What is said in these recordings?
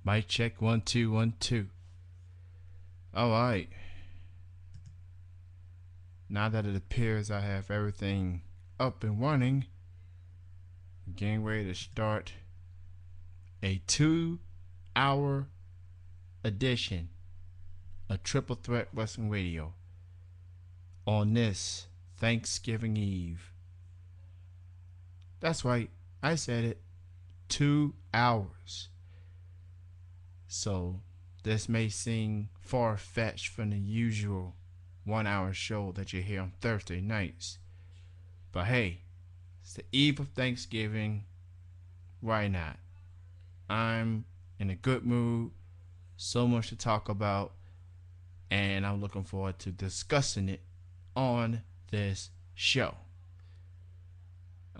Mic check 1 2 1 2. All right. Now that it appears I have everything up and running, getting ready to start a 2-hour edition of Triple Threat Wrestling Radio on this Thanksgiving Eve. That's right, I said it. 2 hours. So this may seem far-fetched from the usual 1-hour show that you hear on Thursday nights. But hey, it's the eve of Thanksgiving. Why not? I'm in a good mood. So much to talk about. And I'm looking forward to discussing it on this show.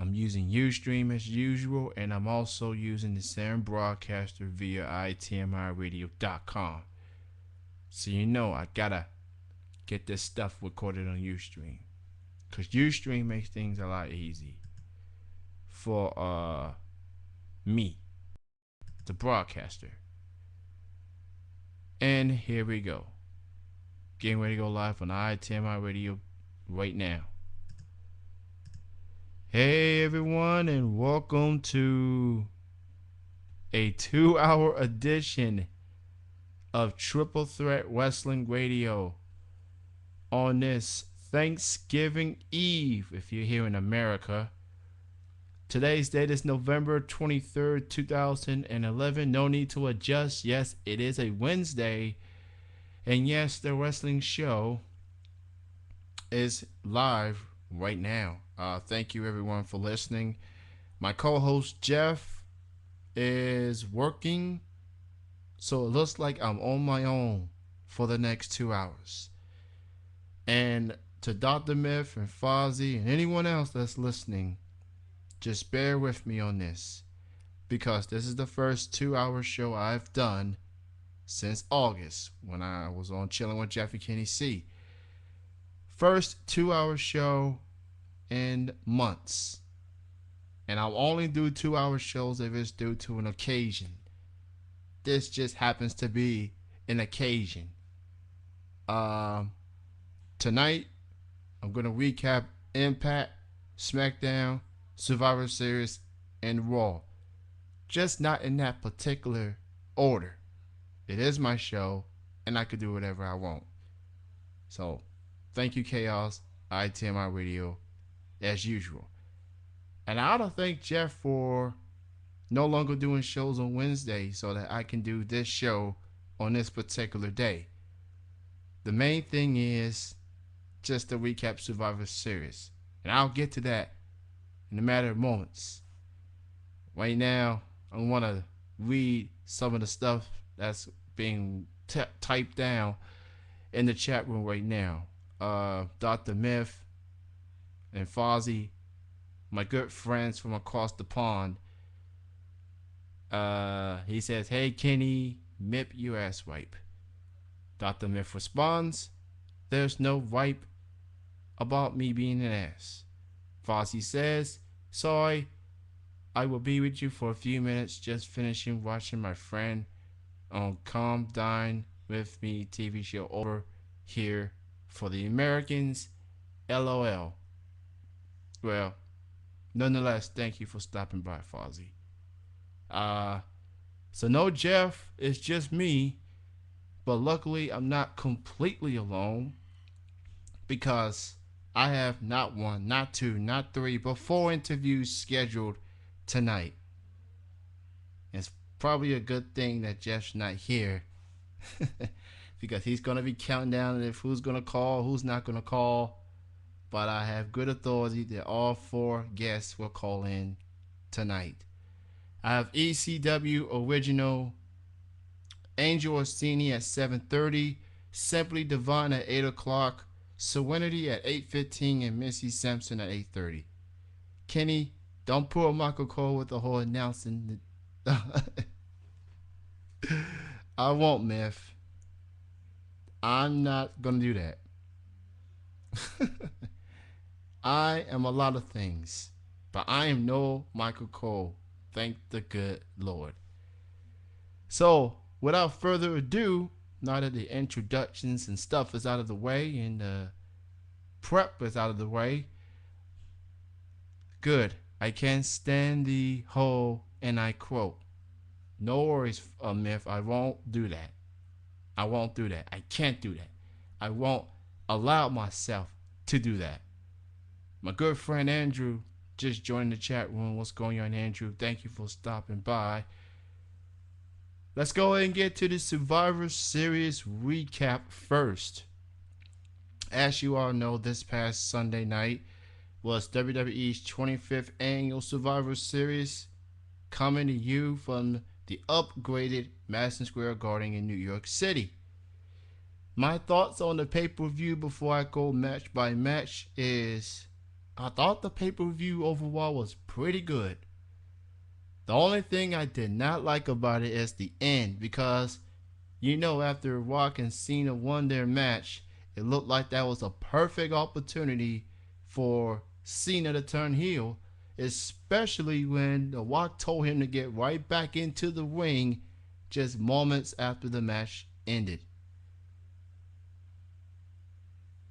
I'm using Ustream as usual, and I'm also using the same broadcaster via itmiradio.com. So you know I gotta get this stuff recorded on Ustream, because Ustream makes things a lot easy for me, the broadcaster. And here we go. Getting ready to go live on ITMI Radio right now. Hey everyone, and welcome to a 2-hour edition of Triple Threat Wrestling Radio on this Thanksgiving Eve, if you're here in America. Today's date is November 23rd, 2011. No need to adjust. Yes, it is a Wednesday. And yes, the wrestling show is live right now. Thank you everyone for listening. My co-host Jeff is working, so it looks like I'm on my own for the next 2 hours. And to Dr. Myth and Fozzy and anyone else that's listening, just bear with me on this, because this is the first 2-hour show I've done since August, when I was on Chilling with Jeffy Kenny C. First 2-hour show in months. And I'll only do 2-hour shows if it's due to an occasion. This just happens to be an occasion. Tonight, I'm going to recap Impact, SmackDown, Survivor Series, and Raw. Just not in that particular order. It is my show, and I could do whatever I want. So, thank you, Chaos, ITMI Radio, as usual. And I ought to thank Jeff for no longer doing shows on Wednesday so that I can do this show on this particular day. The main thing is just to recap Survivor Series. And I'll get to that in a matter of moments. Right now, I want to read some of the stuff that's being typed down in the chat room right now. Dr. Myth and Fozzy, my good friends from across the pond. He says, "Hey Kenny, Mip, you ass wipe." Dr. Myth responds, "There's no wipe about me being an ass." Fozzy says, "Sorry, I will be with you for a few minutes, just finishing watching my friend on Come Dine With Me TV show over here for the Americans, LOL." Well, nonetheless, thank you for stopping by, Fozzy. So no Jeff, it's just me, but luckily I'm not completely alone, because I have not one, not two, not three, but 4 interviews scheduled tonight. It's probably a good thing that Jeff's not here, because he's going to be counting down if who's going to call, who's not going to call. But I have good authority that all 4 guests will call in tonight. I have ECW Original, Angel Orsini at 7:30, Simply Divine at 8 o'clock, Serenity at 8:15, and Missy Sampson at 8:30. Kenny, don't pull Michael Cole with the whole announcing. I won't, Myth. I'm not going to do that. I am a lot of things, but I am no Michael Cole. Thank the good Lord. So, without further ado, now that the introductions and stuff is out of the way and the prep is out of the way, good. I can't stand the whole, and I quote, no worries, Myth. I won't do that. I won't do that. I can't do that. I won't allow myself to do that. My good friend Andrew just joined the chat room. What's going on, Andrew? Thank you for stopping by. Let's go ahead and get to the Survivor Series recap first. As you all know, this past Sunday night was WWE's 25th annual Survivor Series, coming to you from the upgraded Madison Square Garden in New York City. My thoughts on the pay-per-view before I go match by match is, I thought the pay-per-view overall was pretty good. The only thing I did not like about it is the end, because after Rock and Cena won their match, it looked like that was a perfect opportunity for Cena to turn heel, especially when The Rock told him to get right back into the ring just moments after the match ended.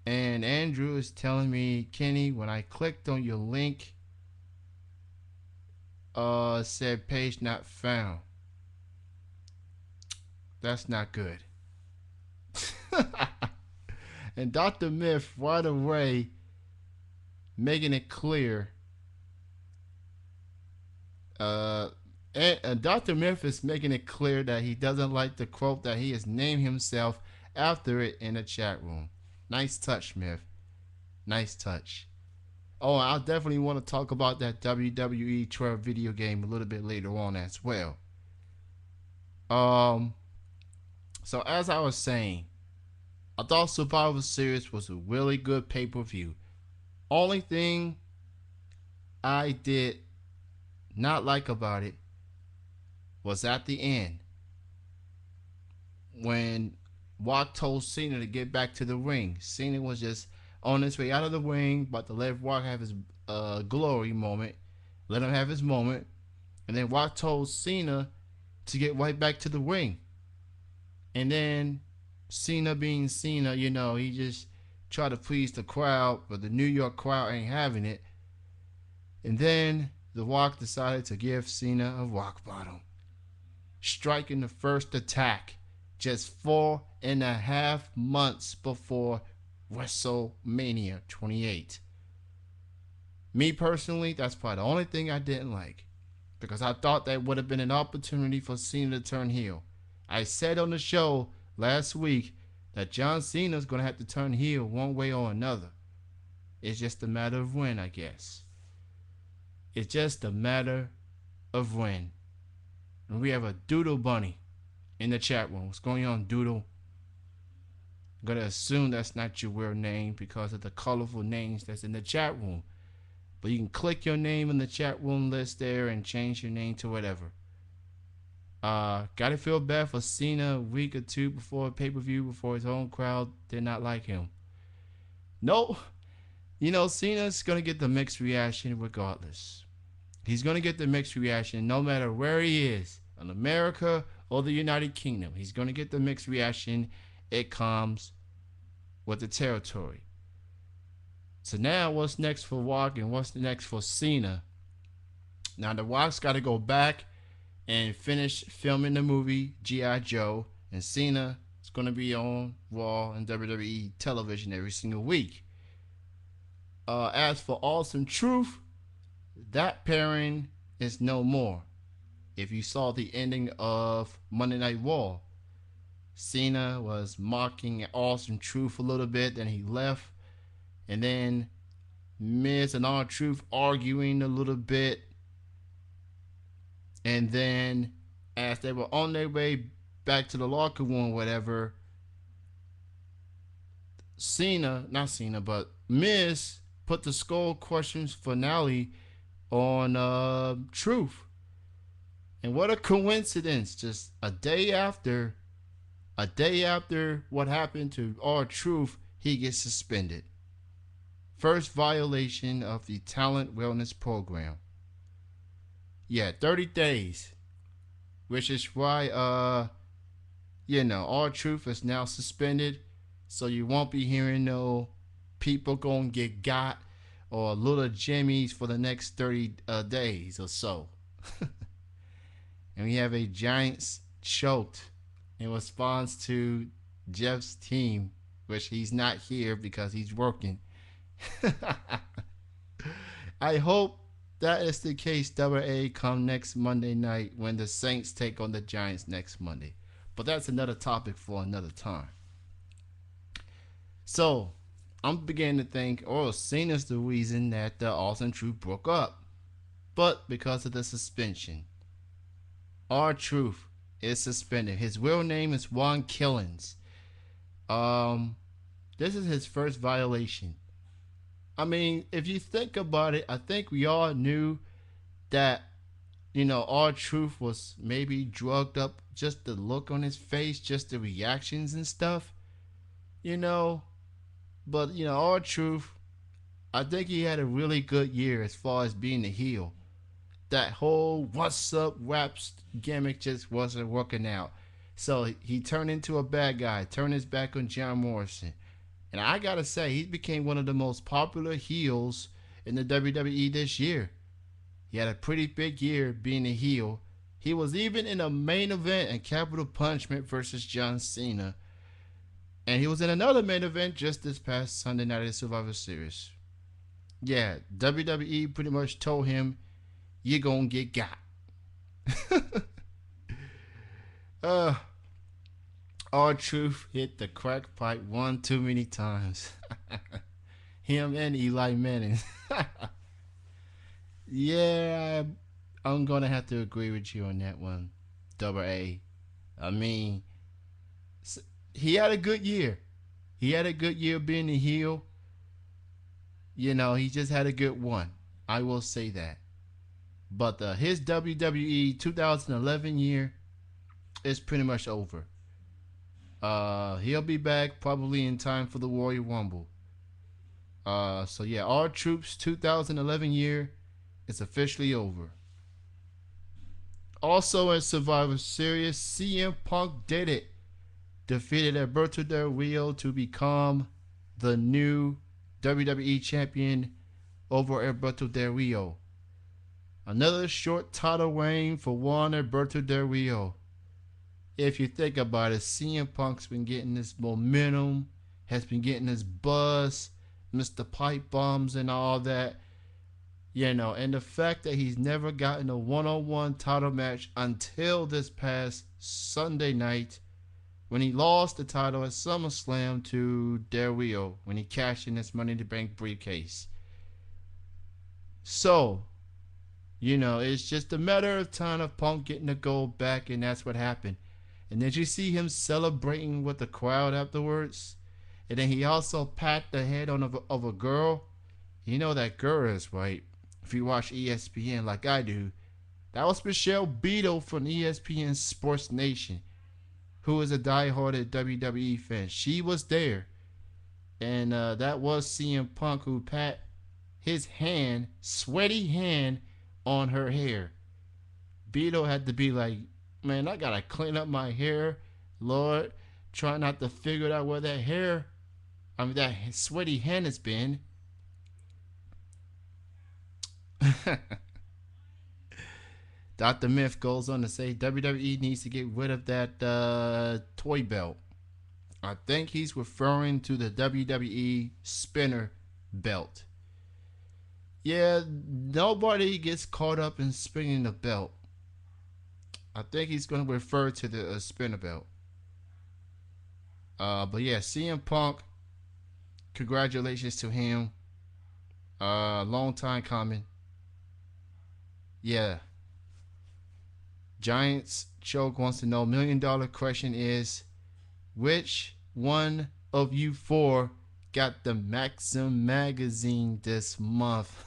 And Andrew is telling me, Kenny, when I clicked on your link, said page not found. That's not good. And Dr. Myth right away making it clear. And Dr. Myth is making it clear that he doesn't like the quote that he has named himself after it in the chat room. Nice touch, Myth. Nice touch. Oh, I'll definitely want to talk about that WWE 12 video game a little bit later on as well. So as I was saying, I thought Survivor Series was a really good pay-per-view. Only thing I did not like about it was at the end when Rock told Cena to get back to the ring. Cena was just on his way out of the ring, but to let Rock have his glory moment. Let him have his moment. And then Rock told Cena to get right back to the ring. And then Cena being Cena, he just tried to please the crowd, but the New York crowd ain't having it. And then The Rock decided to give Cena a rock bottom, striking the first attack just 4.5 months before WrestleMania 28. Me personally, that's probably the only thing I didn't like, because I thought that would have been an opportunity for Cena to turn heel. I said on the show last week that John Cena's going to have to turn heel one way or another. It's just a matter of when, I guess. It's just a matter of when. And we have a Doodle Bunny in the chat room. What's going on, Doodle? I'm going to assume that's not your real name because of the colorful names that's in the chat room. But you can click your name in the chat room list there and change your name to whatever. Gotta feel bad for Cena a week or two before a pay-per-view, before his own crowd did not like him. No, Cena's gonna get the mixed reaction regardless. He's gonna get the mixed reaction no matter where he is, in America or the United Kingdom. He's gonna get the mixed reaction. It comes with the territory. So now what's next for Rock and what's next for Cena? Now the Rock's got to go back and finish filming the movie G.I. Joe, and Cena is going to be on Raw and WWE television every single week. As for Awesome Truth, that pairing is no more. If you saw the ending of Monday Night Raw, Cena was mocking Awesome Truth a little bit, then he left, and then Miz and R-Truth arguing a little bit. And then as they were on their way back to the locker room, whatever, Miz put the Skull Questions finale on Truth. And what a coincidence, just a day after what happened to R-Truth, he gets suspended. First violation of the Talent Wellness Program. Yeah, 30 days. which is why R-Truth is now suspended, so you won't be hearing no people gonna get got or little jimmies for the next 30 days or so. And we have a Giants choked in response to Jeff's team, which he's not here because he's working. I hope that is the case, Double A, come next Monday night when the Saints take on the Giants next Monday. But that's another topic for another time. So, I'm beginning to think, Cena's the reason that the Austin Truth broke up. But because of the suspension, R-Truth is suspended. His real name is Juan Killens. This is his first violation. I mean, if you think about it, I think we all knew that, R-Truth was maybe drugged up, just the look on his face, just the reactions and stuff, But, R-Truth, I think he had a really good year as far as being a heel. That whole what's up raps gimmick just wasn't working out. So he turned into a bad guy, turned his back on John Morrison. And I gotta say, he became one of the most popular heels in the WWE this year. He had a pretty big year being a heel. He was even in a main event in Capital Punishment versus John Cena. And he was in another main event just this past Sunday night at Survivor Series. Yeah, WWE pretty much told him, you're gonna get got. R-Truth hit the crack pipe one too many times. Him and Eli Manning. Yeah, I'm gonna have to agree with you on that one, Double A. I mean, he had a good year. He had a good year being a heel. He just had a good one. I will say that. But his WWE 2011 year is pretty much over. He'll be back probably in time for the Royal Rumble. So yeah, R-Truth's 2011 year is officially over. Also in Survivor Series, CM Punk did it. Defeated Alberto Del Rio to become the new WWE champion over Alberto Del Rio. Another short title reign for Juan Alberto Del Rio. If you think about it, CM Punk's been getting this momentum, has been getting this buzz, Mr. Pipe Bombs and all that. And the fact that he's never gotten a one-on-one title match until this past Sunday night when he lost the title at SummerSlam to Del Rio when he cashed in his Money in the Bank briefcase. So, it's just a matter of time of Punk getting the gold back, and that's what happened. And then you see him celebrating with the crowd afterwards. And then he also pat the head of a girl. You know that girl is right. If you watch ESPN like I do, that was Michelle Beadle from ESPN Sports Nation, who is a diehard WWE fan. She was there. And that was CM Punk who pat his hand, sweaty hand, on her hair. Beadle had to be like, man, I gotta clean up my hair, Lord. Try not to figure out where that sweaty hand has been. Dr. Myth goes on to say WWE needs to get rid of that toy belt. I think he's referring to the WWE spinner belt. Yeah, nobody gets caught up in spinning the belt. I think he's going to refer to the spinner belt. But yeah, CM Punk, congratulations to him. Long time coming. Yeah. Giants Choke wants to know, $1 million question is, which one of you four got the Maxim magazine this month?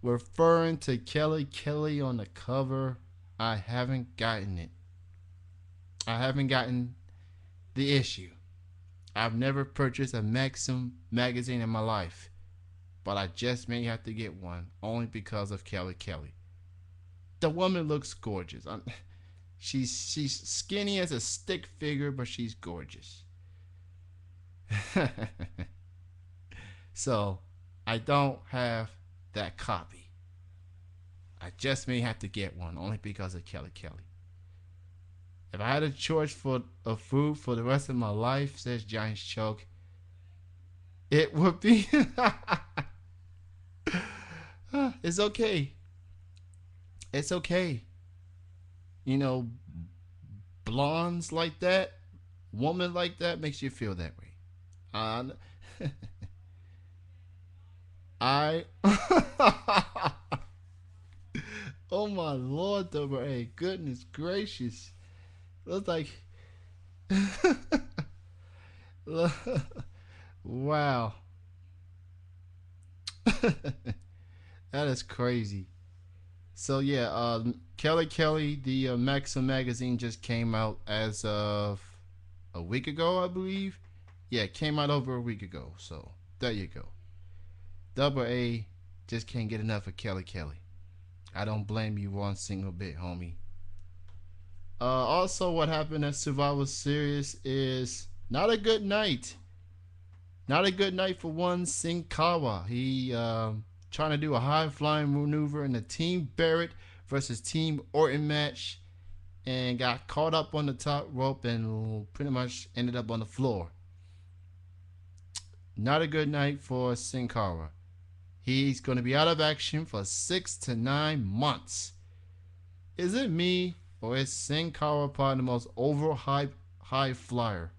Referring to Kelly on the cover. I haven't gotten it. I haven't gotten the issue. I've never purchased a Maxim magazine in my life, but I just may have to get one only because of Kelly. The woman looks gorgeous. She's skinny as a stick figure, but she's gorgeous. So I don't have that copy. I just may have to get one only because of Kelly Kelly. If I had a choice for a food for the rest of my life, says Giants Choke, it would be. It's okay. It's okay. You know, blondes like that, woman like that makes you feel that way. Uh, I. Oh my lord, double A. Goodness gracious. Looks like. Wow. That is crazy. So yeah, Kelly Kelly, the Maxim magazine just came out as of a week ago, I believe. Yeah, it came out over a week ago. So there you go. Double A just can't get enough of Kelly Kelly. I don't blame you one single bit, homie. Also, what happened at Survivor Series is not a good night. Not a good night for one Sin Cara. He trying to do a high flying maneuver in the Team Barrett versus Team Orton match and got caught up on the top rope and pretty much ended up on the floor. Not a good night for Sin Cara. He's going to be out of action for 6 to 9 months. Is it me or is Sin Cara probably the most overhyped high flyer?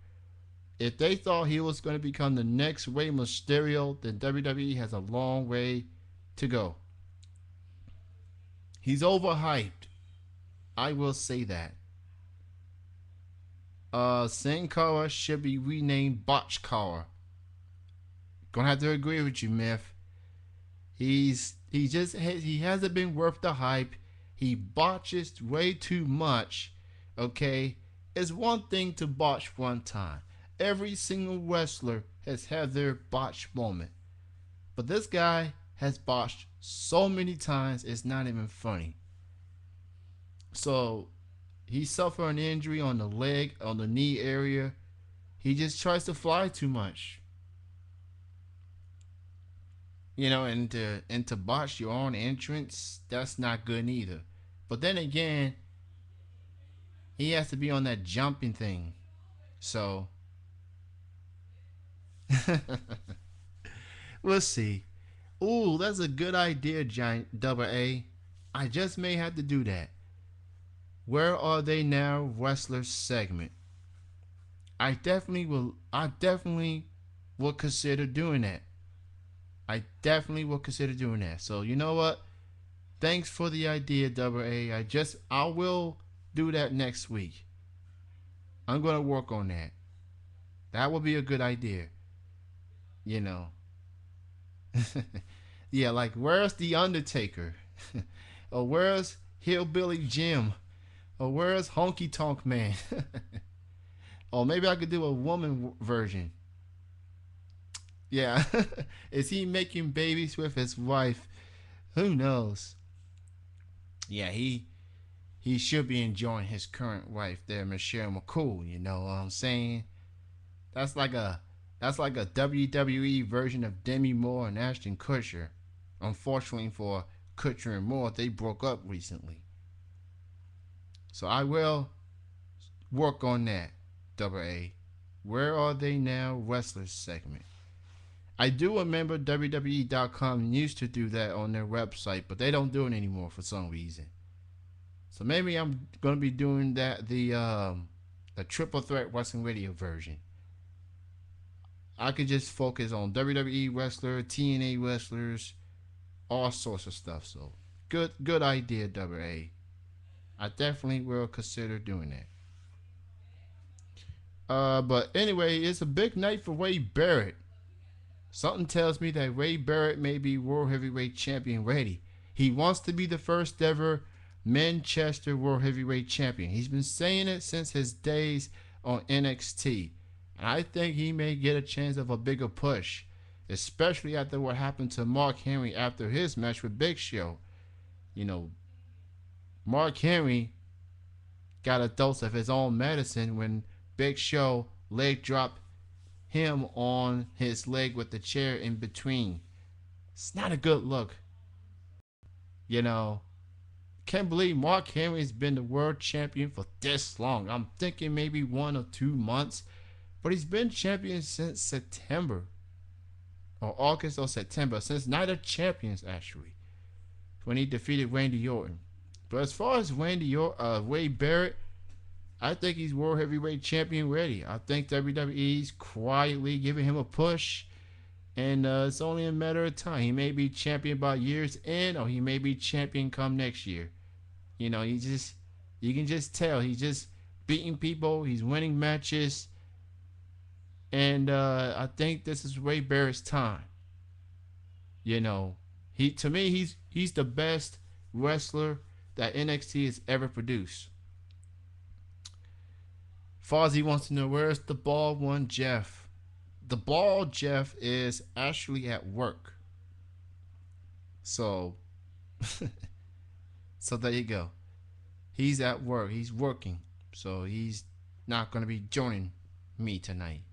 If they thought he was going to become the next Rey Mysterio, then WWE has a long way to go. He's overhyped. I will say that. Sin Cara should be renamed Botch Cara. Gonna have to agree with you, Myth. He hasn't been worth the hype. He botches way too much. Okay, it's one thing to botch one time. Every single wrestler has had their botch moment, but this guy has botched so many times it's not even funny. So he suffered an injury on the leg, on the knee area. He just tries to fly too much. You know, and to botch your own entrance, that's not good either. But then again, he has to be on that jumping thing. So we'll see. Ooh, that's a good idea, Giant Double A. I just may have to do that. Where are they now? Wrestler segment. I definitely will consider doing that. I definitely will consider doing that. So you know what? Thanks for the idea, Double A. I will do that next week. I'm gonna work on that. That would be a good idea. You know. Yeah, like where's the Undertaker? Or where's Hillbilly Jim? Or where's Honky Tonk Man? Or maybe I could do a woman version. Yeah. Is he making babies with his wife? Who knows? Yeah, he should be enjoying his current wife there, Michelle McCool, you know what I'm saying? That's like a WWE version of Demi Moore and Ashton Kutcher. Unfortunately for Kutcher and Moore, they broke up recently. So I will work on that, Double A. Where are they now? Wrestlers segment. I do remember WWE.com used to do that on their website, but they don't do it anymore for some reason. So maybe I'm gonna be doing that the Triple Threat Wrestling Radio version. I could just focus on WWE wrestler, TNA wrestlers, all sorts of stuff. So good idea, Double A. I definitely will consider doing that. But anyway, it's a big night for Wade Barrett. Something tells me that Ray Barrett may be World Heavyweight Champion ready. He wants to be the first ever Manchester World Heavyweight Champion. He's been saying it since his days on NXT. And I think he may get a chance of a bigger push, especially after what happened to Mark Henry after his match with Big Show. You know, Mark Henry got a dose of his own medicine when Big Show leg dropped him on his leg with the chair in between. It's not a good look. You know, can't believe Mark Henry's been the world champion for this long. I'm thinking maybe 1 or 2 months, but he's been champion since September or August or September, since Night of Champions actually, when he defeated Randy Orton. But as far as Wade Barrett, I think he's world heavyweight champion ready. I think WWE's quietly giving him a push, and it's only a matter of time. He may be champion by year's end, or he may be champion come next year. You know, you can just tell he's just beating people. He's winning matches, and I think this is Wade Barrett's time. You know, to me he's the best wrestler that NXT has ever produced. Fozzy wants to know, where's the bald one, Jeff? The bald Jeff is actually at work. So, so there you go. He's at work. He's working. So he's not going to be joining me tonight.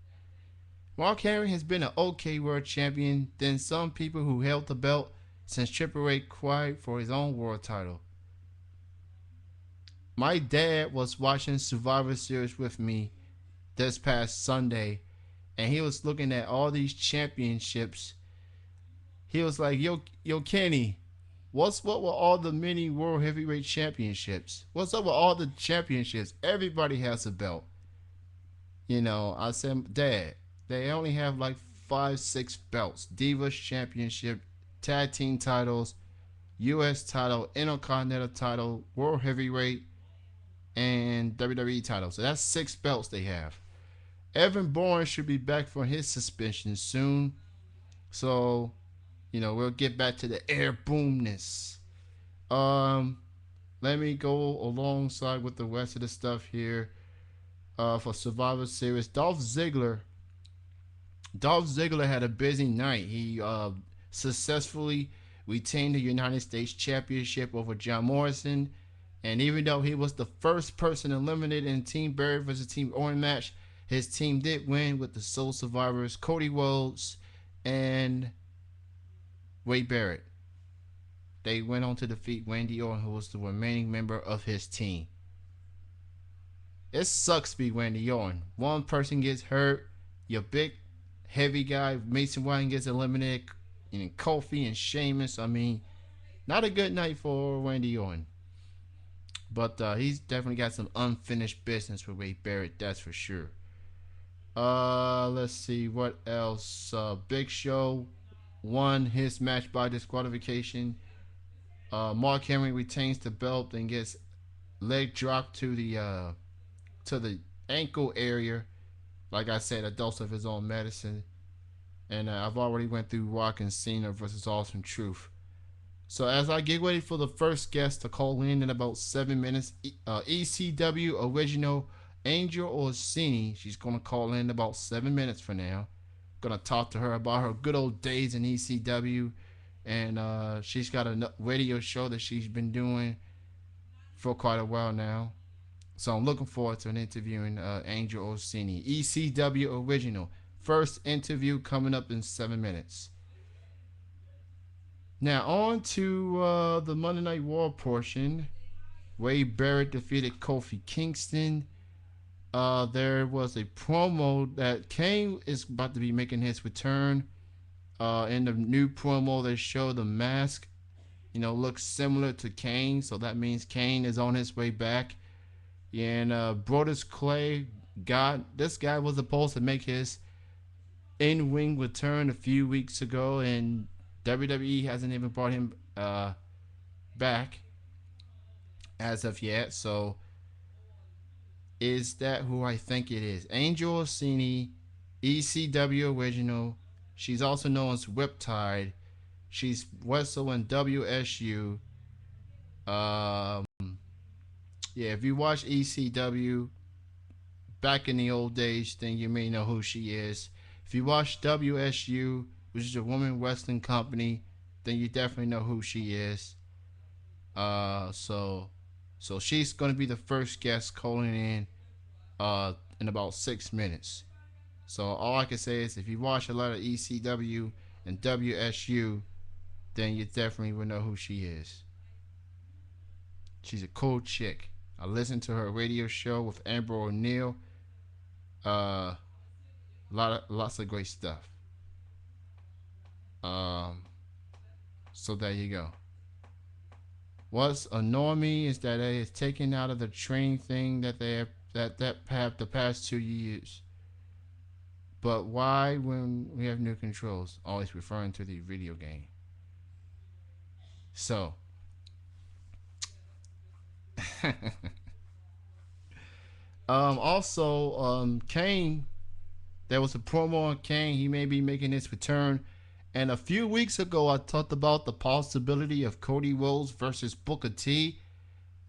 Mark Henry has been an okay world champion than some people who held the belt since Triple H cried for his own world title. My dad was watching Survivor Series with me this past Sunday, and he was looking at all these championships. He was like, yo, Kenny, what with all the mini world heavyweight championships? What's up with all the championships? Everybody has a belt. You know, I said, Dad, they only have like 5-6 belts. Divas Championship, Tag Team titles, U.S. title, Intercontinental title, World Heavyweight, and WWE title. So that's 6 belts they have. Evan Bourne should be back from his suspension soon. So, you know, we'll get back to the air boomness. Let me go alongside with the rest of the stuff here. For Survivor Series, Dolph Ziggler had a busy night. He successfully retained the United States Championship over John Morrison. And even though he was the first person eliminated in Team Barrett vs. Team Orton match, his team did win with the sole survivors Cody Rhodes and Wade Barrett. They went on to defeat Randy Orton, who was the remaining member of his team. It sucks to be Randy Orton. One person gets hurt, your big heavy guy Mason Ryan gets eliminated, and Kofi and Sheamus. I mean, not a good night for Randy Orton. But he's definitely got some unfinished business with Wade Barrett, that's for sure. Let's see what else. Big Show won his match by disqualification. Mark Henry retains the belt and gets leg dropped to the ankle area. Like I said, a dose of his own medicine. And I've already went through Rock and Cena versus Awesome Truth. So as I get ready for the first guest to call in about 7 minutes, ECW original Angel Orsini, she's going to call in about 7 minutes from now. Going to talk to her about her good old days in ECW. And she's got a radio show that she's been doing for quite a while now. So I'm looking forward to an interviewing Angel Orsini, ECW original. First interview coming up in 7 minutes. Now on to the Monday Night Raw portion. Wade Barrett defeated Kofi Kingston. There was a promo that Kane is about to be making his return. In the new promo, they show the mask, looks similar to Kane, so that means Kane is on his way back. And Brodus Clay, this guy was supposed to make his in-ring return a few weeks ago, and WWE hasn't even brought him back as of yet. So is that who I think it is? Angel Orsini, ECW original. She's also known as Riptide. She's wrestled in WSU. If you watch ECW back in the old days, then you may know who she is. If you watch WSU, which is a women wrestling company, then you definitely know who she is. So So she's going to be the first guest calling in about 6 minutes. So all I can say is if you watch a lot of ECW and WSU, then you definitely will know who she is. She's a cool chick. I listened to her radio show with Amber O'Neil. Lots of great stuff. Um, so there you go. What's annoying me is that it is taken out of the training thing that they have the past 2 years. But why, when we have new controls, always referring to the video game? So, Kane. There was a promo on Kane. He may be making his return. And a few weeks ago, I talked about the possibility of Cody Rhodes versus Booker T,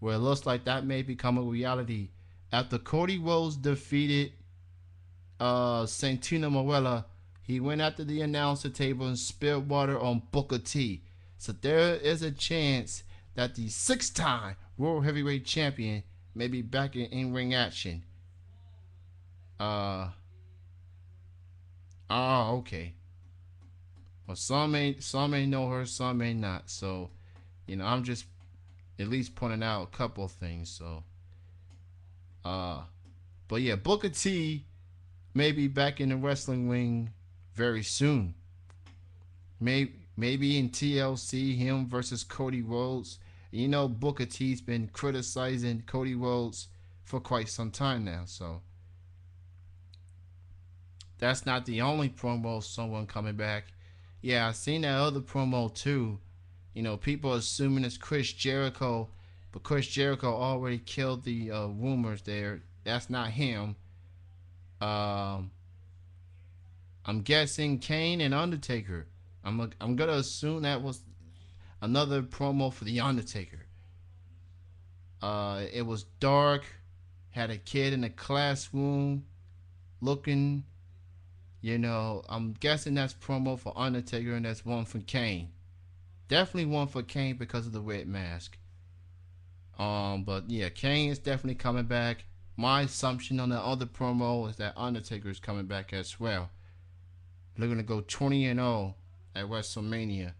where it looks like that may become a reality. After Cody Rhodes defeated Santino Marella, he went after the announcer table and spilled water on Booker T. So there is a chance that the 6-time World Heavyweight Champion may be back in in-ring action. Okay. Well, some may know her, some may not. So, I'm just at least pointing out a couple of things. So, but yeah, Booker T may be back in the wrestling ring very soon. Maybe in TLC, him versus Cody Rhodes. Booker T's been criticizing Cody Rhodes for quite some time now. So that's not the only promo of someone coming back. Yeah, I seen that other promo too. People assuming it's Chris Jericho, but Chris Jericho already killed the rumors there. That's not him. I'm guessing Kane and Undertaker. I'm gonna assume that was another promo for the Undertaker. It was dark, had a kid in a classroom, looking. I'm guessing that's promo for Undertaker, and that's one for Kane. Definitely one for Kane because of the red mask. But yeah, Kane is definitely coming back. My assumption on the other promo is that Undertaker is coming back as well. They're gonna go 20-0 at WrestleMania.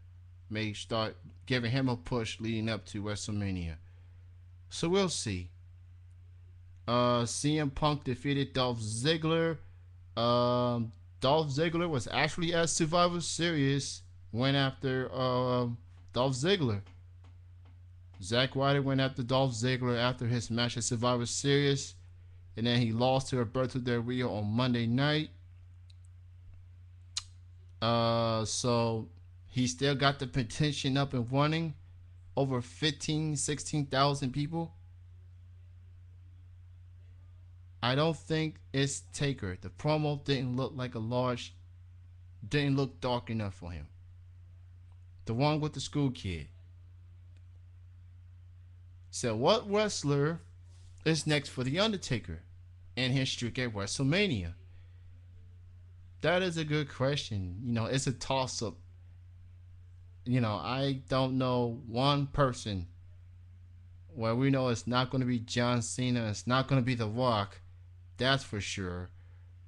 May start giving him a push leading up to WrestleMania. So we'll see. CM Punk defeated Dolph Ziggler. Dolph Ziggler was actually at Survivor Series. Went after Dolph Ziggler. Zack Ryder went after Dolph Ziggler after his match at Survivor Series. And then he lost to Alberto Del Rio on Monday night. So he still got the petition up and running. Over 16,000 people. I don't think it's Taker. The promo didn't look dark enough for him. The one with the school kid. So what wrestler is next for The Undertaker in his streak at WrestleMania? That is a good question. It's a toss-up. I don't know one person where we know it's not going to be John Cena. It's not going to be The Rock. That's for sure.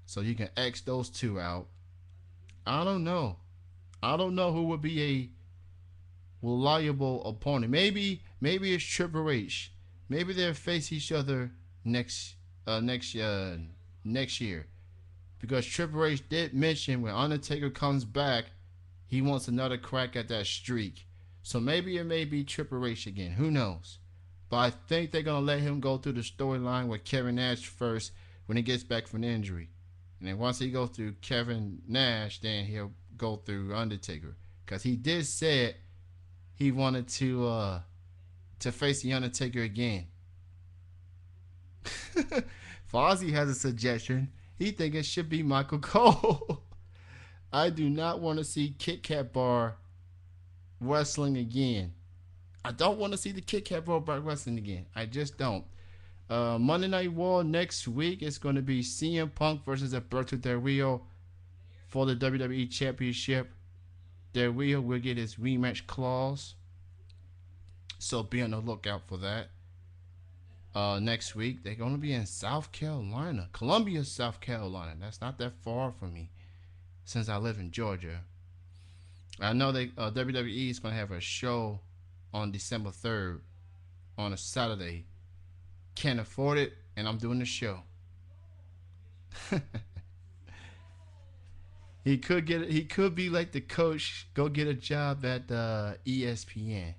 So you can X those two out. I don't know. I don't know who would be a reliable opponent. Maybe it's Triple H. Maybe they'll face each other next year. Because Triple H did mention when Undertaker comes back, he wants another crack at that streak. So maybe it may be Triple H again. Who knows? But I think they're going to let him go through the storyline with Kevin Nash first when he gets back from the injury. And then once he goes through Kevin Nash, then he'll go through Undertaker. Because he did say he wanted to face the Undertaker again. Fozzy has a suggestion. He thinks it should be Michael Cole. I do not want to see Kit Kat Bar wrestling again. I don't want to see the Kit Kat Bar wrestling again. I just don't. Monday Night Raw next week is going to be CM Punk versus Alberto Del Rio for the WWE Championship. Del Rio will get his rematch clause. So be on the lookout for that. next week. They're going to be in South Carolina, Columbia, South Carolina. That's not that far from me since I live in Georgia. I know they WWE is going to have a show on December 3rd on a Saturday. Can't afford it, and I'm doing the show. He could get. He could be like the coach. Go get a job at ESPN.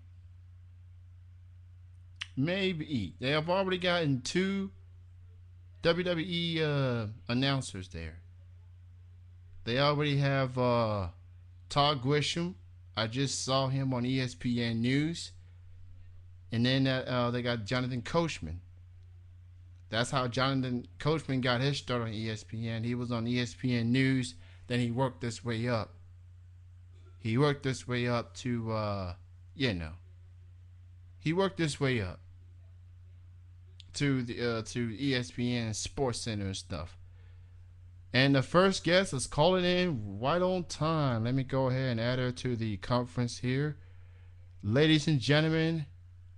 Maybe they have already gotten two WWE announcers there. They already have Todd Grisham. I just saw him on ESPN News, and then they got Jonathan Coachman. That's how Jonathan Coachman got his start on ESPN. He was on ESPN News. Then he worked his way up. He worked his way up to, he worked his way up to the to ESPN Sports Center and stuff. And the first guest is calling in right on time. Let me go ahead and add her to the conference here. Ladies and gentlemen,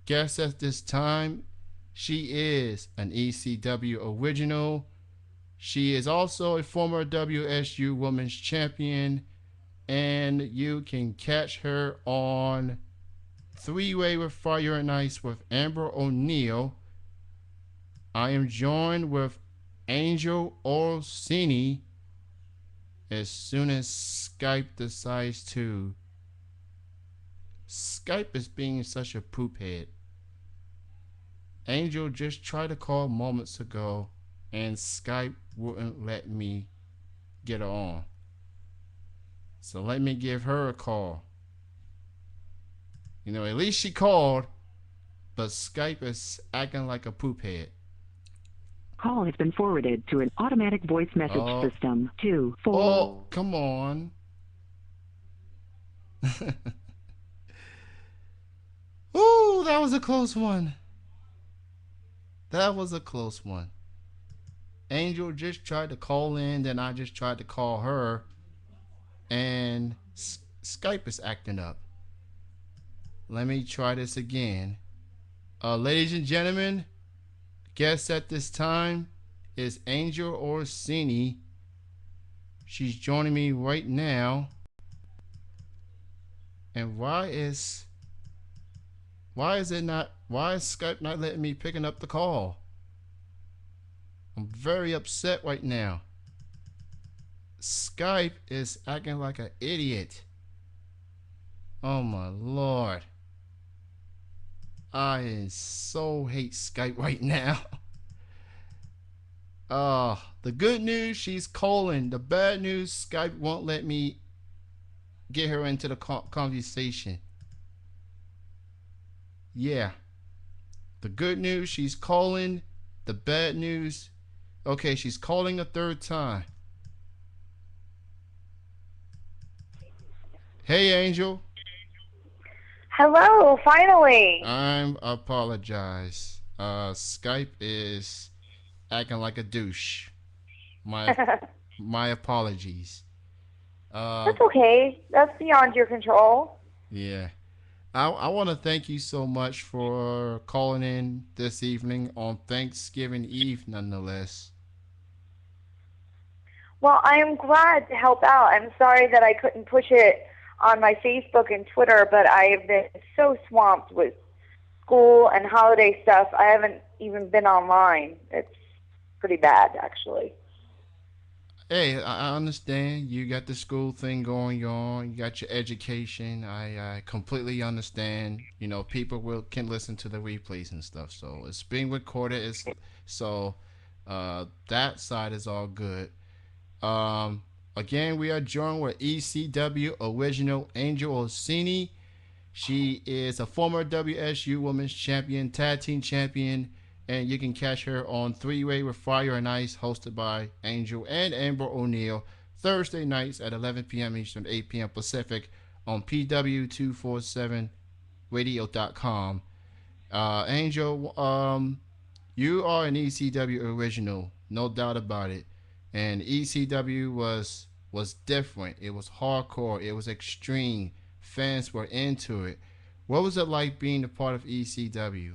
guest at this time, she is an ECW original. She is also a former WSU Women's Champion, and you can catch her on Three-Way with Fire and Ice with Amber O'Neal. I am joined with Angel Orsini as soon as Skype decides to. Skype is being such a poop head. Angel just tried to call moments ago, and Skype wouldn't let me get her on. So let me give her a call. You know, at least she called, but Skype is acting like a poop head. Call has been forwarded to an automatic voice message system. 2 4. Oh, come on. Ooh, that was a close one. That was a close one. Angel just tried to call in, then I just tried to call her, and Skype is acting up. Let me try this again. Ladies and gentlemen, guest at this time is Angel Orsini. She's joining me right now. And why is Skype not letting me picking up the call? I'm very upset right now. Skype is acting like an idiot. Oh my Lord. I so hate Skype right now. The good news, she's calling. The bad news, Skype won't let me get her into the conversation. Yeah. The good news, she's calling. The bad news, okay, she's calling a third time. Hey, Angel. Hello, finally. I apologize. Skype is acting like a douche. My apologies. That's okay. That's beyond your control. Yeah. I want to thank you so much for calling in this evening on Thanksgiving Eve, nonetheless. Well, I am glad to help out. I'm sorry that I couldn't push it on my Facebook and Twitter, but I have been so swamped with school and holiday stuff, I haven't even been online. It's pretty bad, actually. Hey, I understand. You got the school thing going on. You got your education. I completely understand. You know, people can listen to the replays and stuff. So it's being recorded. That side is all good. Again, we are joined with ECW original Angel Orsini. She is a former WSU Women's Champion, Tag Team Champion, and you can catch her on Three-Way with Fire and Ice, hosted by Angel and Amber O'Neal, Thursday nights at 11 p.m. Eastern, 8 p.m. Pacific on PW247radio.com. Angel, you are an ECW original, no doubt about it. And ECW was different. It was hardcore. It was extreme. Fans were into it. What was it like being a part of ECW?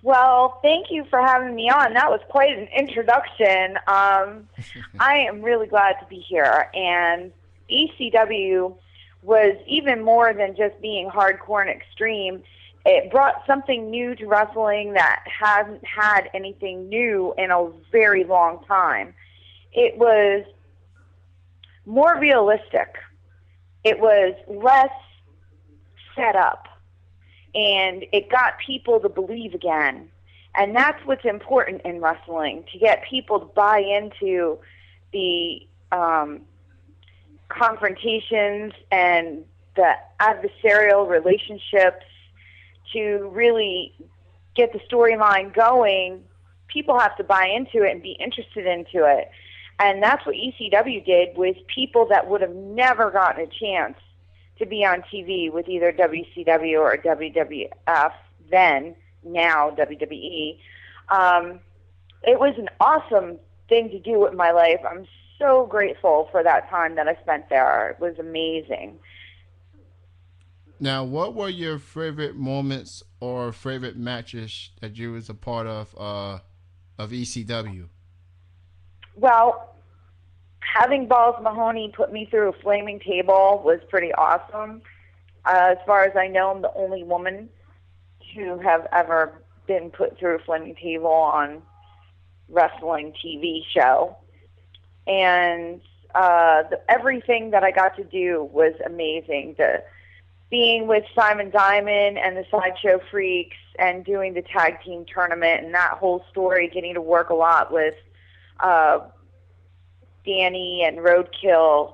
Well, thank you for having me on. That was quite an introduction. I am really glad to be here. And ECW was even more than just being hardcore and extreme. It brought something new to wrestling that hasn't had anything new in a very long time. It was more realistic. It was less set up. And it got people to believe again. And that's what's important in wrestling, to get people to buy into the confrontations and the adversarial relationships to really get the storyline going. People have to buy into it and be interested into it. And that's what ECW did with people that would have never gotten a chance to be on TV with either WCW or WWF, then, now WWE. It was an awesome thing to do with my life. I'm so grateful for that time that I spent there. It was amazing. Now, what were your favorite moments or favorite matches that you was a part of ECW? Well, having Balls Mahoney put me through a flaming table was pretty awesome. As far as I know, I'm the only woman to have ever been put through a flaming table on wrestling TV show. And everything that I got to do was amazing. Being with Simon Diamond and the Sideshow Freaks and doing the tag team tournament and that whole story, getting to work a lot with Danny and Roadkill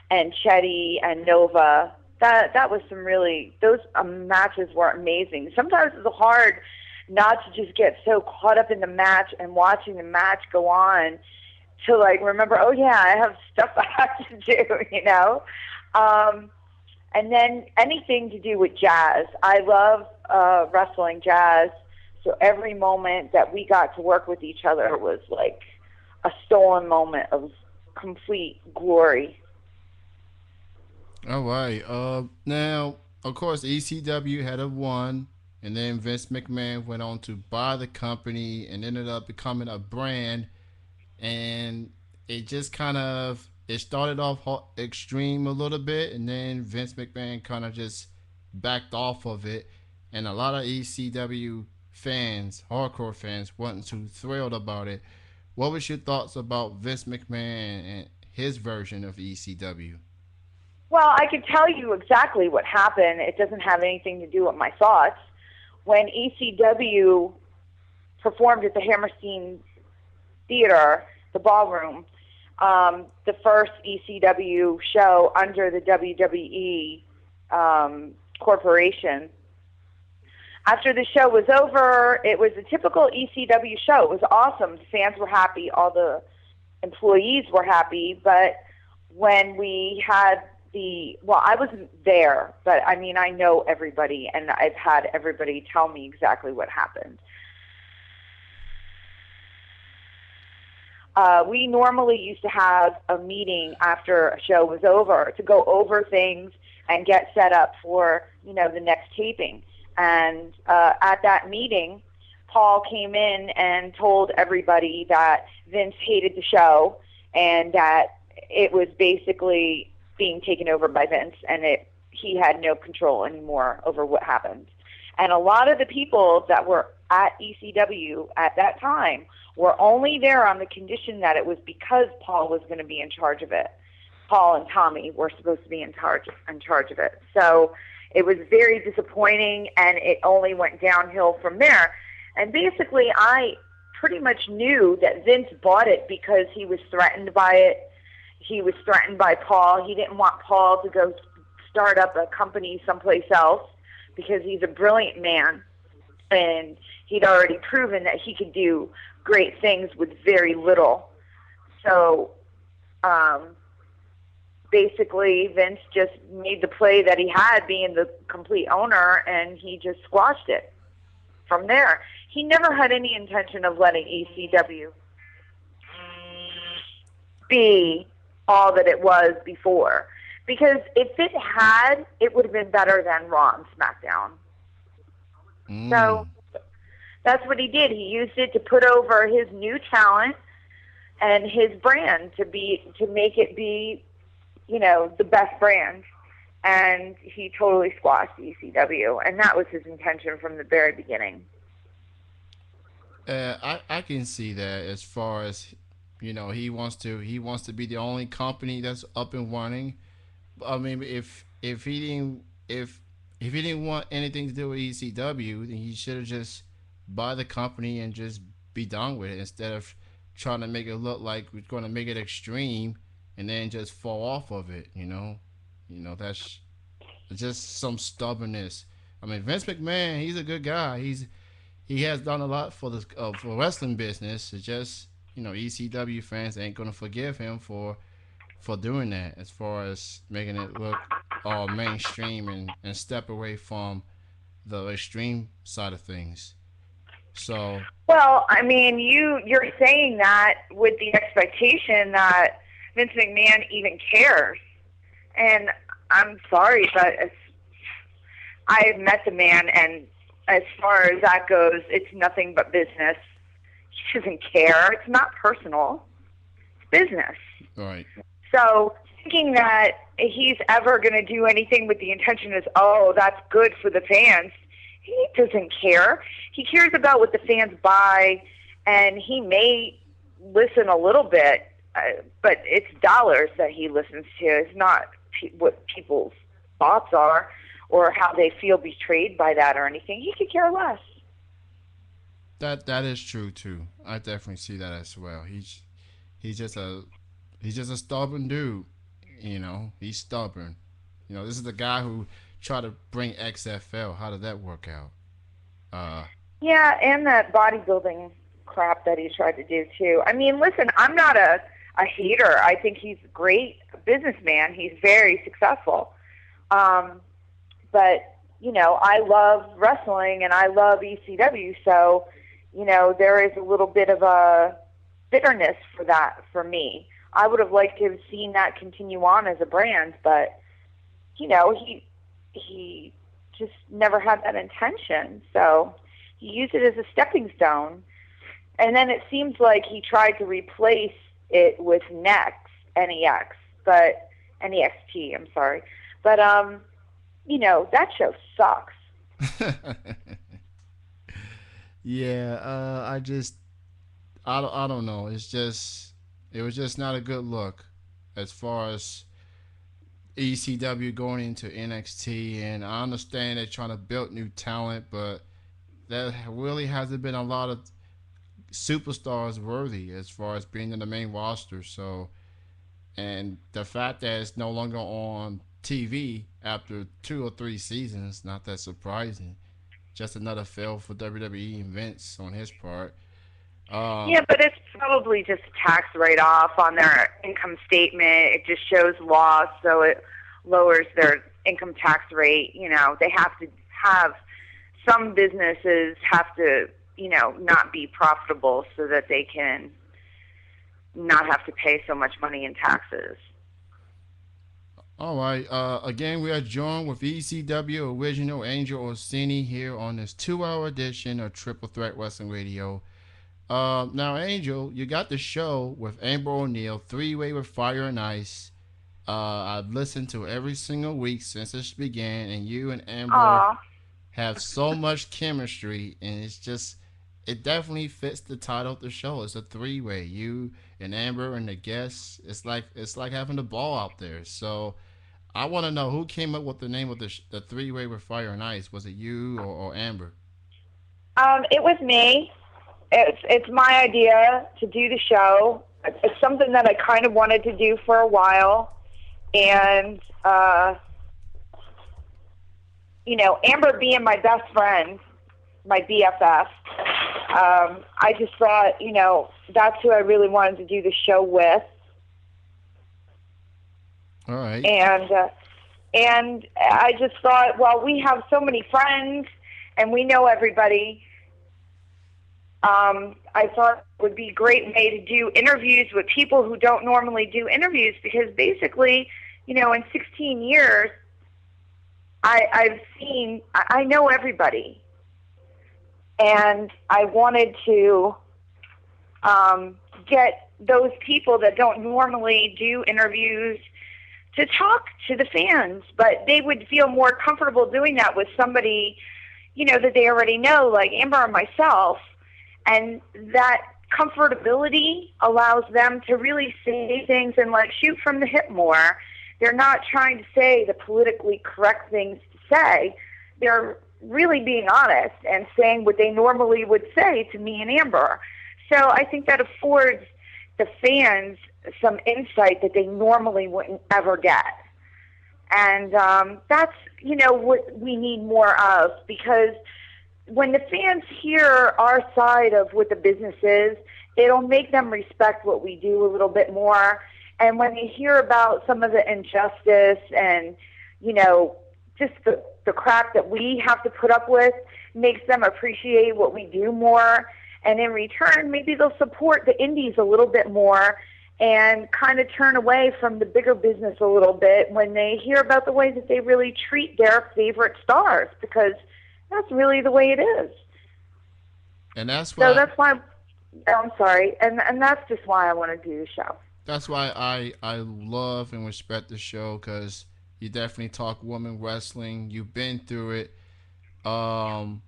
and Chetty and Nova. That was some really, those matches were amazing. Sometimes it's hard not to just get so caught up in the match and watching the match go on to like remember, oh yeah, I have stuff I have to do, you know? And then anything to do with jazz. I love wrestling jazz, so every moment that we got to work with each other was like a stolen moment of complete glory. All right. Now, of course, ECW had a one, and then Vince McMahon went on to buy the company and ended up becoming a brand, and it just kind of it started off extreme a little bit, and then Vince McMahon kind of just backed off of it, and a lot of ECW fans, hardcore fans, wasn't too thrilled about it. What was your thoughts about Vince McMahon and his version of ECW? Well, I could tell you exactly what happened. It doesn't have anything to do with my thoughts. When ECW performed at the Hammerstein Theater, the ballroom, the first ECW show under the WWE corporation, after the show was over, it was a typical ECW show. It was awesome. The fans were happy. All the employees were happy. But when we had well, I wasn't there, but I mean, I know everybody, and I've had everybody tell me exactly what happened. We normally used to have a meeting after a show was over to go over things and get set up for, you know, the next taping. And at that meeting, Paul came in and told everybody that Vince hated the show and that it was basically being taken over by Vince, and he had no control anymore over what happened. And a lot of the people that were at ECW at that time were only there on the condition that it was because Paul was going to be in charge of it. Paul and Tommy were supposed to be in charge of it. So it was very disappointing, and it only went downhill from there. And basically, I pretty much knew that Vince bought it because he was threatened by it. He was threatened by Paul. He didn't want Paul to go start up a company someplace else because he's a brilliant man, and he'd already proven that he could do great things with very little. So basically, Vince just made the play that he had, being the complete owner, and he just squashed it from there. He never had any intention of letting ECW be all that it was before. Because if it had, it would have been better than Raw and SmackDown. So that's what he did. He used it to put over his new talent and his brand to make it be, the best brand. And he totally squashed ECW, and that was his intention from the very beginning. I can see that as far as he wants to be the only company that's up and running. I mean, if he didn't want anything to do with ECW, then he should have just buy the company and just be done with it instead of trying to make it look like we're going to make it extreme and then just fall off of it. That's just some stubbornness. I mean, Vince McMahon, he's a good guy. He has done a lot for the for wrestling business. It's just ECW fans ain't gonna forgive him for doing that, as far as making it look all mainstream and step away from the extreme side of things. So, well, I mean, you're saying that with the expectation that Vince McMahon even cares, and I'm sorry, but I've met the man, and as far as that goes, it's nothing but business. He doesn't care. It's not personal. It's business. right. So thinking that he's ever going to do anything with the intention is, oh, that's good for the fans. He doesn't care. He cares about what the fans buy, and he may listen a little bit, but it's dollars that he listens to. It's not what people's thoughts are or how they feel betrayed by that or anything. He could care less. That is true too. I definitely see that as well. He's just a stubborn dude. He's stubborn. This is the guy who tried to bring XFL. How did that work out? Yeah, and that bodybuilding crap that he tried to do too. I mean, listen, I'm not a hater. I think he's a great businessman. He's very successful. But I love wrestling and I love ECW, so there is a little bit of a bitterness for that for me. I would have liked to have seen that continue on as a brand, but he just never had that intention. So he used it as a stepping stone, and then it seems like he tried to replace it with NEX, but NEXT. I'm sorry, but that show sucks. Yeah, I don't know. It was just not a good look as far as ECW going into NXT, and I understand they're trying to build new talent, but there really hasn't been a lot of superstars worthy as far as being in the main roster. So, and the fact that it's no longer on TV after 2 or 3 seasons, not that surprising. Just another fail for WWE and Vince on his part. Yeah, but it's probably just a tax write-off on their income statement. It just shows loss, so it lowers their income tax rate. They have to have, some businesses have to, not be profitable so that they can not have to pay so much money in taxes. All right. Again, we are joined with ECW original Angel Orsini here on this 2-hour edition of Triple Threat Wrestling Radio. Now, Angel, you got the show with Amber O'Neal, 3-way with Fire and Ice. I've listened to every single week since this began, and you and Amber have so much chemistry, and it definitely fits the title of the show. It's a 3-way. You and Amber and the guests. It's like having a ball out there. So I want to know who came up with the name of the 3-way with Fire and Ice. Was it you or Amber? It was me. It's my idea to do the show. It's something that I kind of wanted to do for a while, and Amber being my best friend, my BFF, I just thought, that's who I really wanted to do the show with. All right. And I just thought, well, we have so many friends, and we know everybody. I thought it would be a great way to do interviews with people who don't normally do interviews, because basically, in 16 years, I know everybody. And I wanted to get those people that don't normally do interviews to talk to the fans, but they would feel more comfortable doing that with somebody, that they already know, like Amber and myself. And that comfortability allows them to really say things and like shoot from the hip more. They're not trying to say the politically correct things to say. They're really being honest and saying what they normally would say to me and Amber. So I think that affords the fans some insight that they normally wouldn't ever get. And that's, what we need more of, because when the fans hear our side of what the business is, it'll make them respect what we do a little bit more. And when they hear about some of the injustice and, just the crap that we have to put up with, makes them appreciate what we do more. And in return, maybe they'll support the indies a little bit more and kind of turn away from the bigger business a little bit when they hear about the way that they really treat their favorite stars, because that's really the way it is. And that's why. So that's why. I'm sorry, and that's just why I want to do the show. That's why I love and respect the show, because you definitely talk women wrestling. You've been through it. And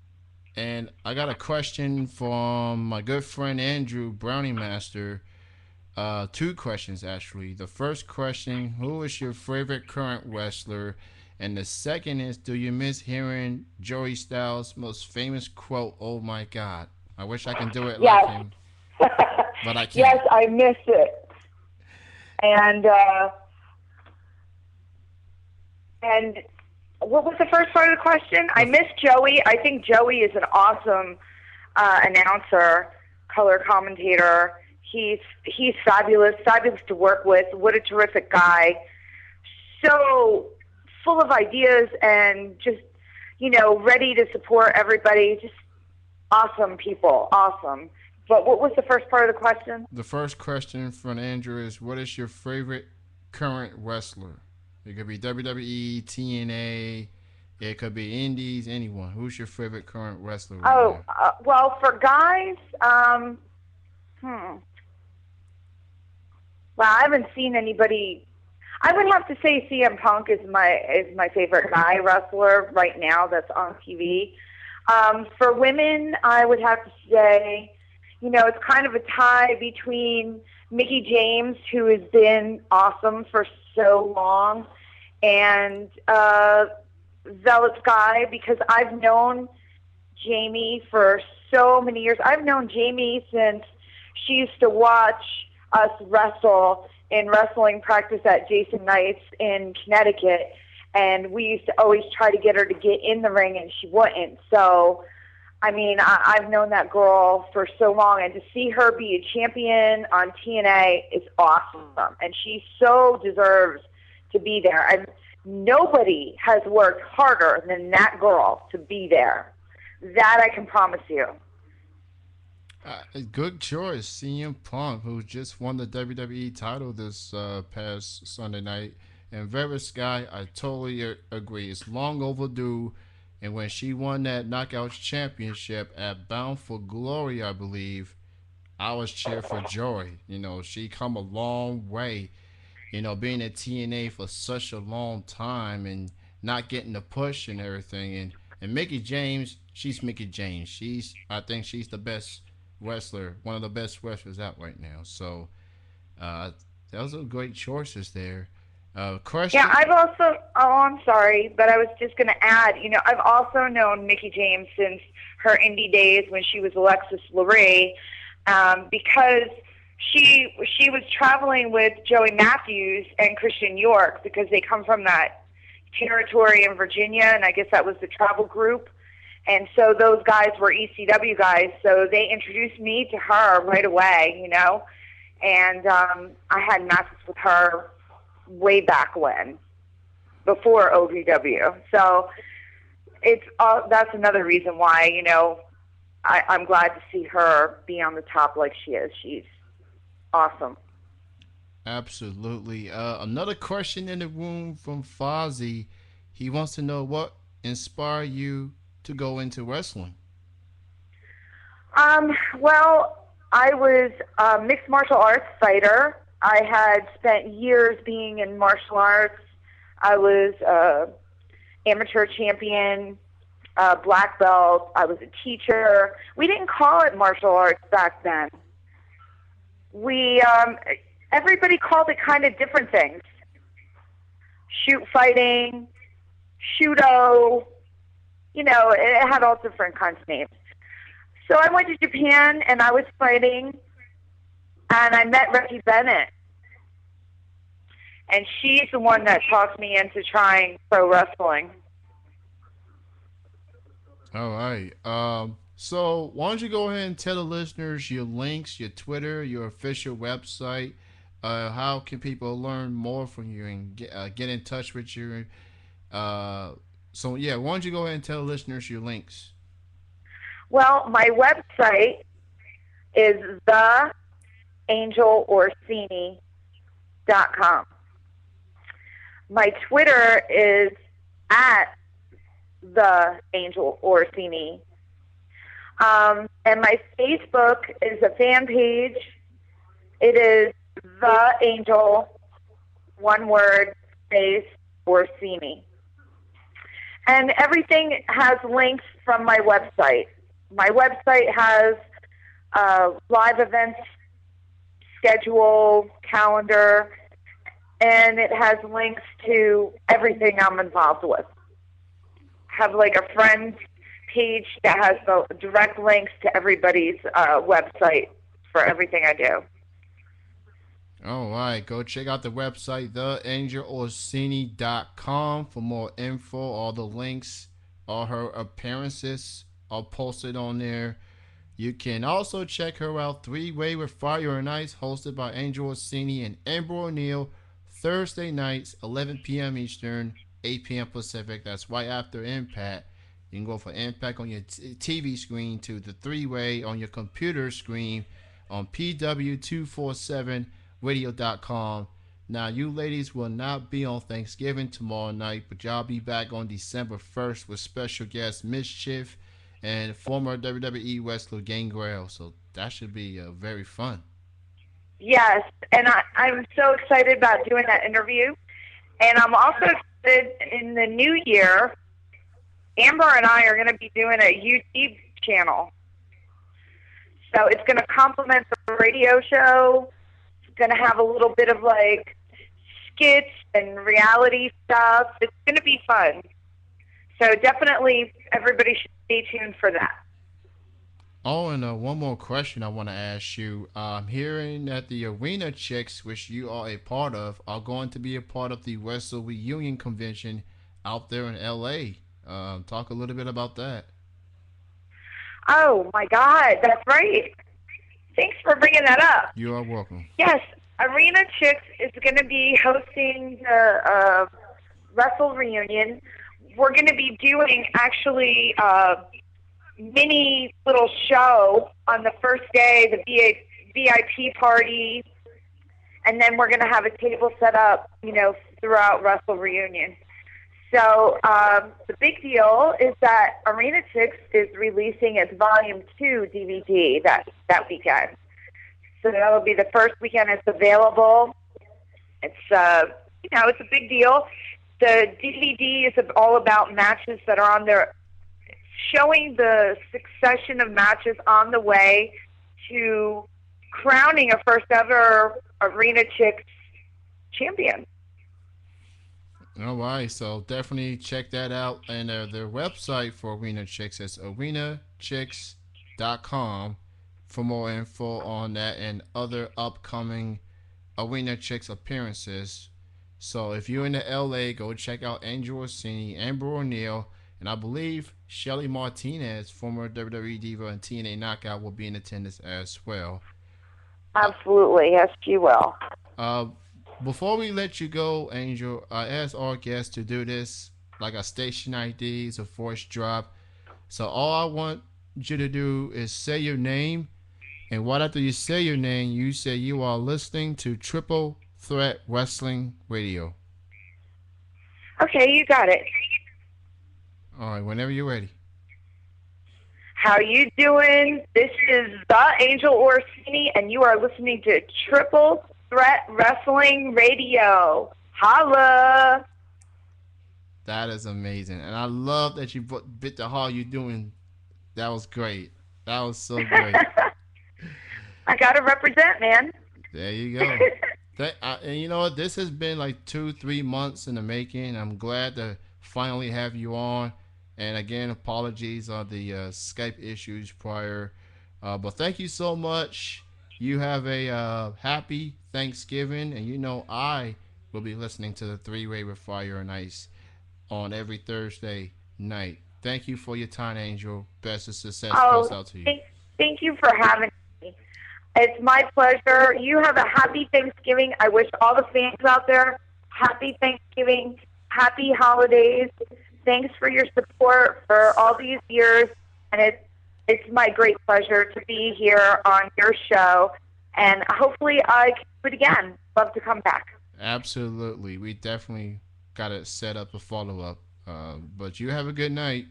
I got a question from my good friend Andrew Brownie Master. Two questions, actually. The first question: who is your favorite current wrestler? And the second is: do you miss hearing Joey Styles' most famous quote? "Oh my God, I wish I can do it like him, but I can't." Yes, I miss it. And what was the first part of the question? I miss Joey. I think Joey is an awesome announcer, color commentator. He's fabulous to work with. What a terrific guy. So full of ideas and just, ready to support everybody. Just awesome people. Awesome. But what was the first part of the question? The first question from Andrew is: what is your favorite current wrestler? It could be WWE, TNA, it could be Indies, anyone. Who's your favorite current wrestler right now? Well, for guys, well, I haven't seen anybody. I would have to say CM Punk is my favorite guy wrestler right now that's on TV. For women, I would have to say, it's kind of a tie between Mickie James, who has been awesome for so long, and Velvet Sky, because I've known Jamie for so many years. I've known Jamie since she used to watch us wrestle in wrestling practice at Jason Knight's in Connecticut, and we used to always try to get her to get in the ring, and she wouldn't. So, I've known that girl for so long, and to see her be a champion on TNA is awesome, and she so deserves to be there. And nobody has worked harder than that girl to be there. That I can promise you. Good choice, CM Punk, who just won the WWE title this past Sunday night. And Velvet Sky, I totally agree. It's long overdue. And when she won that Knockouts Championship at Bound for Glory, I believe, I was cheering for joy. She come a long way. Being at TNA for such a long time and not getting the push and everything. And Mickie James, she's Mickie James. I think she's the best wrestler, one of the best wrestlers out right now. So those are great choices there. Question. Yeah, I've also. Oh, I'm sorry, but I was just going to add. I've also known Mickie James since her indie days when she was Alexis Lurie, because she was traveling with Joey Matthews and Christian York, because they come from that territory in Virginia, and I guess that was the travel group. And so those guys were ECW guys, so they introduced me to her right away, and I had matches with her way back when, before OVW. So that's another reason why, I'm glad to see her be on the top like she is. She's awesome. Absolutely. Another question in the room from Fozzie. He wants to know what inspired you to go into wrestling. Well, I was a mixed martial arts fighter. I had spent years being in martial arts. I was amateur champion, black belt. I was a teacher. We didn't call it martial arts back then. We everybody called it kind of different things. Shoot fighting, Shudo, it had all different kinds of names. So I went to Japan and I was fighting and I met Reggie Bennett. And she's the one that talked me into trying pro wrestling. All right. So why don't you go ahead and tell the listeners your links, your Twitter, your official website. How can people learn more from you and get in touch with you? So yeah, why don't you go ahead and tell the listeners your links? Well, my website is theangelorsini.com. My Twitter is at theangelorsini. And my Facebook is a fan page. It is The Angel, one word, space, Orsini. And everything has links from my website. My website has live events schedule, calendar, and it has links to everything I'm involved with. I have like a friends page that has the direct links to everybody's website for everything I do. All right, go check out the website, theangelorsini.com, for more info. All the links, all her appearances are posted on there. You can also check her out, Three Way with Fire and Ice, hosted by Angel Orsini and Amber O'Neal, Thursday nights, 11 p.m. Eastern, 8 p.m. Pacific. That's right after Impact. You can go for Impact on your TV screen to the Three Way on your computer screen on PW247radio.com. Now, you ladies will not be on Thanksgiving tomorrow night, but y'all be back on December 1st with special guest Mischief and former WWE wrestler Gangrel. So that should be very fun. Yes, and I'm so excited about doing that interview. And I'm also excited in the new year, Amber and I are going to be doing a YouTube channel. So it's going to complement the radio show. It's going to have a little bit of like skits and reality stuff. It's going to be fun. So definitely everybody should stay tuned for that. Oh, and one more question I want to ask you. I'm hearing that the Arena Chicks, which you are a part of, are going to be a part of the Wrestle Reunion Convention out there in L.A. Talk a little bit about that. Oh, my God. That's right. Thanks for bringing that up. You are welcome. Yes, Arena Chicks is going to be hosting the Wrestle Reunion. We're going to be doing actually mini little show on the first day, the VIP party, and then we're going to have a table set up, throughout Wrestle Reunion. So the big deal is that Arena Chicks is releasing its Volume 2 DVD that weekend. So that will be the first weekend it's available. It's it's a big deal. The DVD is all about matches that are on there, showing the succession of matches on the way to crowning a first ever Arena Chicks champion. All right, so definitely check that out. And their website for Arena Chicks is arenachicks.com for more info on that and other upcoming Arena Chicks appearances. So if you're in the LA, go check out Angel Orsini, Amber O'Neal, and I believe Shelly Martinez, former WWE Diva and TNA Knockout, will be in attendance as well. Absolutely, yes, she will. Before we let you go, Angel, I ask our guests to do this, like a station IDs, a voice drop. So all I want you to do is say your name, and right after you say your name, you say you are listening to Triple Threat Wrestling Radio. Okay, you got it. All right, whenever you're ready. How you doing? This is the Angel Orsini, and you are listening to Triple Threat Wrestling Radio. Holla! That is amazing, and I love that you bit the how you doing. That was great. That was so great. I gotta represent, man. There you go. And you know what? This has been like 2-3 months in the making. I'm glad to finally have you on. And again, apologies on the Skype issues prior. But thank you so much. You have a happy Thanksgiving. And you know I will be listening to the Three-Way with Fire and Ice on every Thursday night. Thank you for your time, Angel. Best of success goes out to you. Thank you for having me. It's my pleasure. You have a happy Thanksgiving. I wish all the fans out there happy Thanksgiving, happy holidays. Thanks for your support for all these years, and it's my great pleasure to be here on your show, and hopefully I can do it again. Love to come back. Absolutely. We definitely got to set up a follow-up, but you have a good night.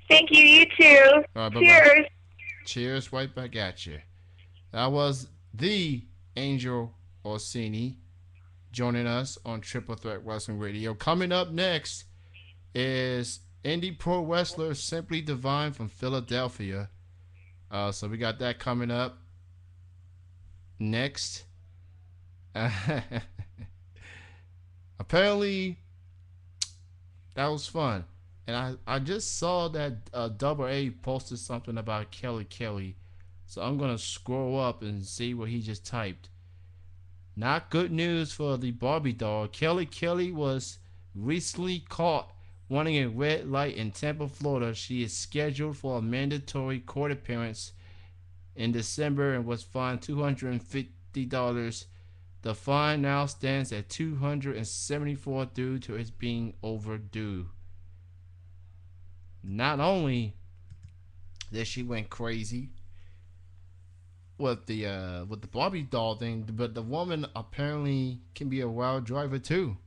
Thank you. You too. All right, cheers. Bye-bye. Cheers right back at you. That was the Angel Orsini joining us on Triple Threat Wrestling Radio. Coming up next is indie pro wrestler Simply Divine from Philadelphia. So we got that coming up next. Apparently, that was fun. And I just saw that Double A posted something about Kelly. So I'm going to scroll up and see what he just typed. Not good news for the Barbie doll. Kelly was recently caught running a red light in Tampa, Florida. She is scheduled for a mandatory court appearance in December and was fined $250. The fine now stands at $274 due to its being overdue. Not only that she went crazy with the Barbie doll thing, but the woman apparently can be a wild driver too.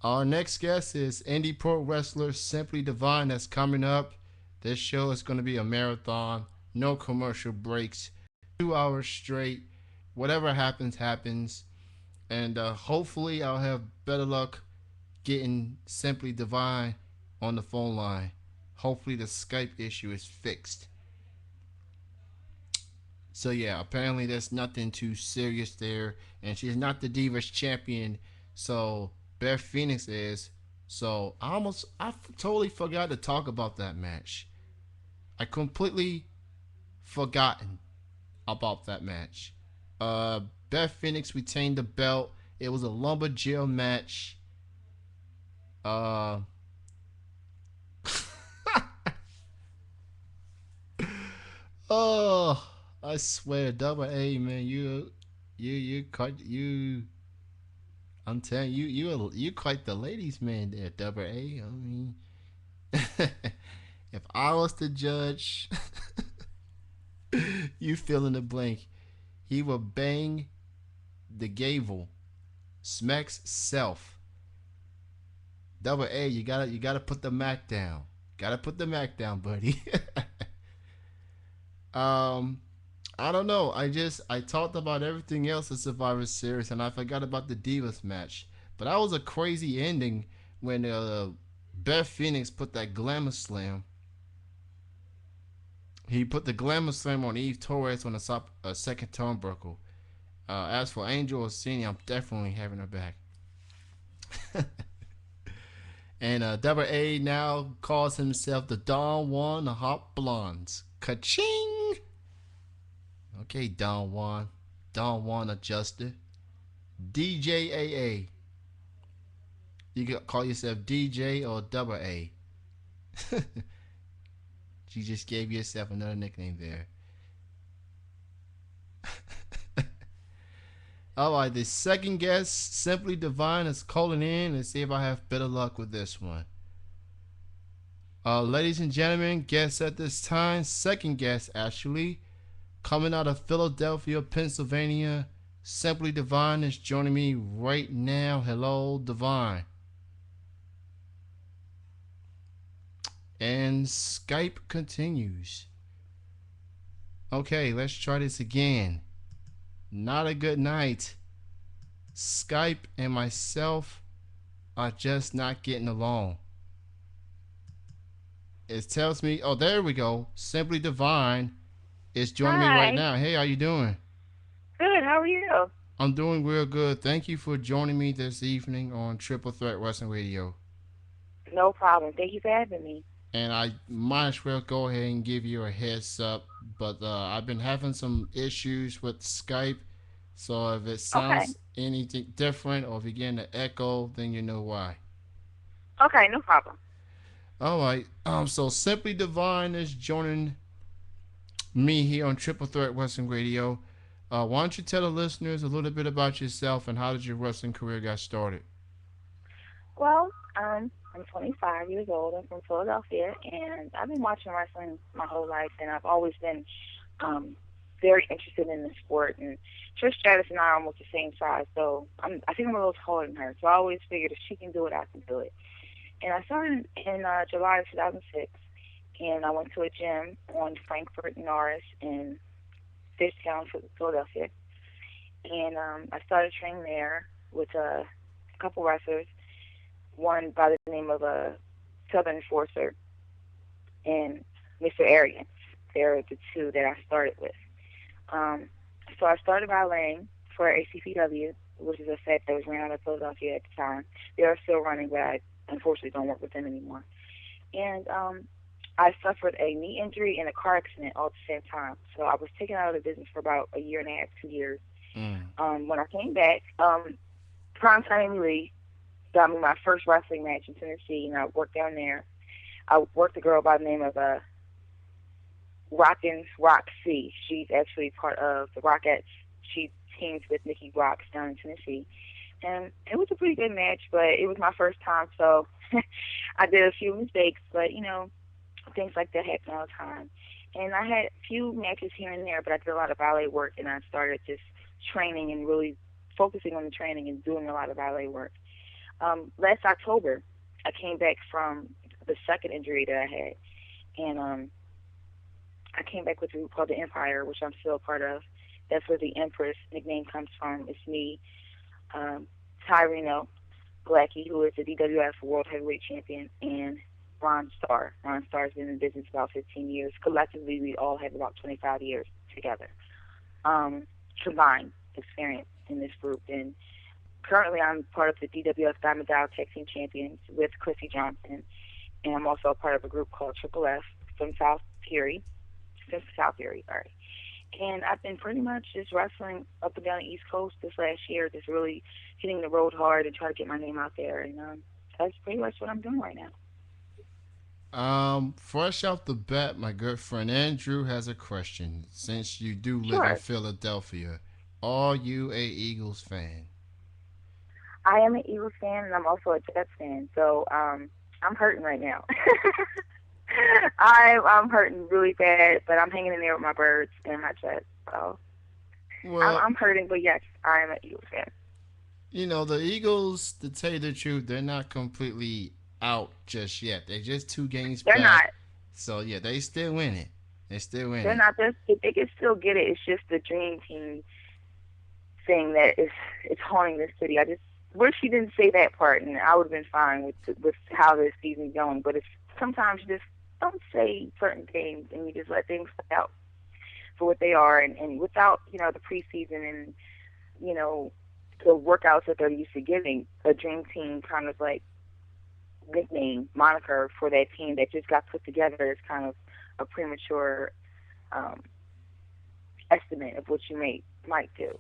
Our next guest is indie pro wrestler Simply Divine. That's coming up. This show is going to be a marathon, no commercial breaks, 2 hours straight. Whatever happens. And hopefully I'll have better luck getting Simply Divine on the phone line. Hopefully the Skype issue is fixed. So yeah, apparently there's nothing too serious there. And she's not the Divas champion. So Beth Phoenix is. So I totally forgot to talk about that match. I completely forgotten about that match. Beth Phoenix retained the belt. It was a lumberjill match. Oh, I swear, Double A, man, you. I'm telling you, you quite the ladies' man there, Double A. I mean, if I was to judge, you fill in the blank. He will bang the gavel, smacks self. Double A, you gotta put the Mac down. Gotta put the Mac down, buddy. I don't know. I talked about everything else in Survivor Series, and I forgot about the Divas match. But that was a crazy ending when Beth Phoenix put that Glamour Slam. He put the Glamour Slam on Eve Torres on the second turnbuckle. As for Angel Orsini, I'm definitely having her back. And Double A now calls himself the Don Juan, the Hot Blondes. Ka-ching! Okay, Don Juan adjuster. DJAA. You can call yourself DJ or Double A. You just gave yourself another nickname there. Alright, the second guest, Simply Divine, is calling in. Let's see if I have better luck with this one. Ladies and gentlemen, guests at this time, second guest actually, coming out of Philadelphia, Pennsylvania, Simply Divine is joining me right now. Hello, Divine. And Skype continues. Okay, let's try this again. Not a good night. Skype and myself are just not getting along. It tells me, oh, there we go. Simply Divine is joining me right Hi. now. Hey, how you doing? Good. How are you? I'm doing real good. Thank you for joining me this evening on Triple Threat Wrestling Radio. No problem. Thank you for having me. And I might as well go ahead and give you a heads up. But I've been having some issues with Skype. So if it Okay. sounds anything different or if you're getting an echo, then you know why. Okay. No problem. All right. So Simply Divine is joining me here on Triple Threat Wrestling Radio. Why don't you tell the listeners a little bit about yourself and how did your wrestling career got started? Well, I'm 25 years old. I'm from Philadelphia, and I've been watching wrestling my whole life, and I've always been very interested in the sport. And Trish Stratus and I are almost the same size, so I think I'm a little taller than her. So I always figured if she can do it, I can do it. And I started in July of 2006, and I went to a gym on Frankfurt Norris in Fishtown, Philadelphia. And I started training there with a couple wrestlers, one by the name of Southern Enforcer and Mr. Arians. They're the two that I started with. So I started valeting for ACPW, which is a set that was ran out of Philadelphia at the time. They are still running, but I unfortunately don't work with them anymore. And I suffered a knee injury and a car accident all at the same time. So I was taken out of the business for about a year and a half, 2 years. When I came back, Primetime Amy Lee got me my first wrestling match in Tennessee, and I worked down there. I worked a girl by the name of Rockin' Roxy. She's actually part of the Rockettes. She teams with Nikki Rocks down in Tennessee. And it was a pretty good match, but it was my first time, so I did a few mistakes, but, you know, things like that happen all the time. And I had a few matches here and there, but I did a lot of ballet work, and I started just training and really focusing on the training and doing a lot of ballet work. Last October, I came back from the second injury that I had, and I came back with a group called the Empire, which I'm still a part of. That's where the Empress nickname comes from. It's me, Tyreno Blackie, who is the DWF World Heavyweight Champion, and Ron Starr. Ron Starr has been in business about 15 years. Collectively, we all have about 25 years together. Combined experience in this group. And currently, I'm part of the DWF Diamond Dial Tag Team Champions with Chrissy Johnson, and I'm also a part of a group called Triple F from South Fury, sorry. And I've been pretty much just wrestling up and down the East Coast this last year, just really hitting the road hard and trying to get my name out there. And that's pretty much what I'm doing right now. Fresh off the bat, my good friend Andrew has a question. Since you do live in Philadelphia, are you a Eagles fan? I am an Eagles fan, and I'm also a Jets fan. So I'm hurting right now. I'm hurting really bad, but I'm hanging in there with my Birds and my Jets. So well, I'm hurting, but yes, I am an Eagles fan. You know, the Eagles, to tell you the truth, they're not completely out just yet. They're just 2 games back. They're not. So, yeah, they still win it. They're not. They can still get it. It's just the dream team thing that it's haunting this city. I just wish she didn't say that part, and I would have been fine with how this season's going. But it's sometimes you just don't say certain things, and you just let things play out for what they are. And without, you know, the preseason and, you know, the workouts that they're used to giving, a dream team kind of like nickname, moniker for that team that just got put together is kind of a premature estimate of what you might do.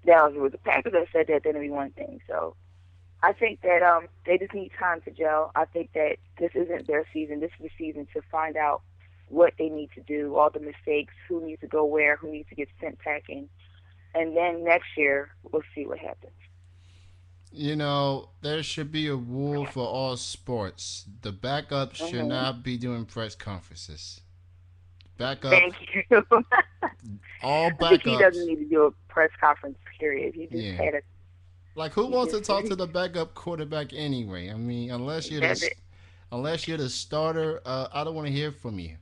Now, if it was the Packers that said that, then it'd be one thing. So I think that they just need time to gel. I think that this isn't their season. This is the season to find out what they need to do, all the mistakes, who needs to go where, who needs to get sent packing. And then next year, we'll see what happens. You know, there should be a rule for all sports. The backup should not be doing press conferences. Backup. Thank you. All backups. I think he doesn't need to do a press conference, period. He just had a... Like, who wants to talk to the backup quarterback anyway? I mean, unless you're unless you're the starter, I don't want to hear from you.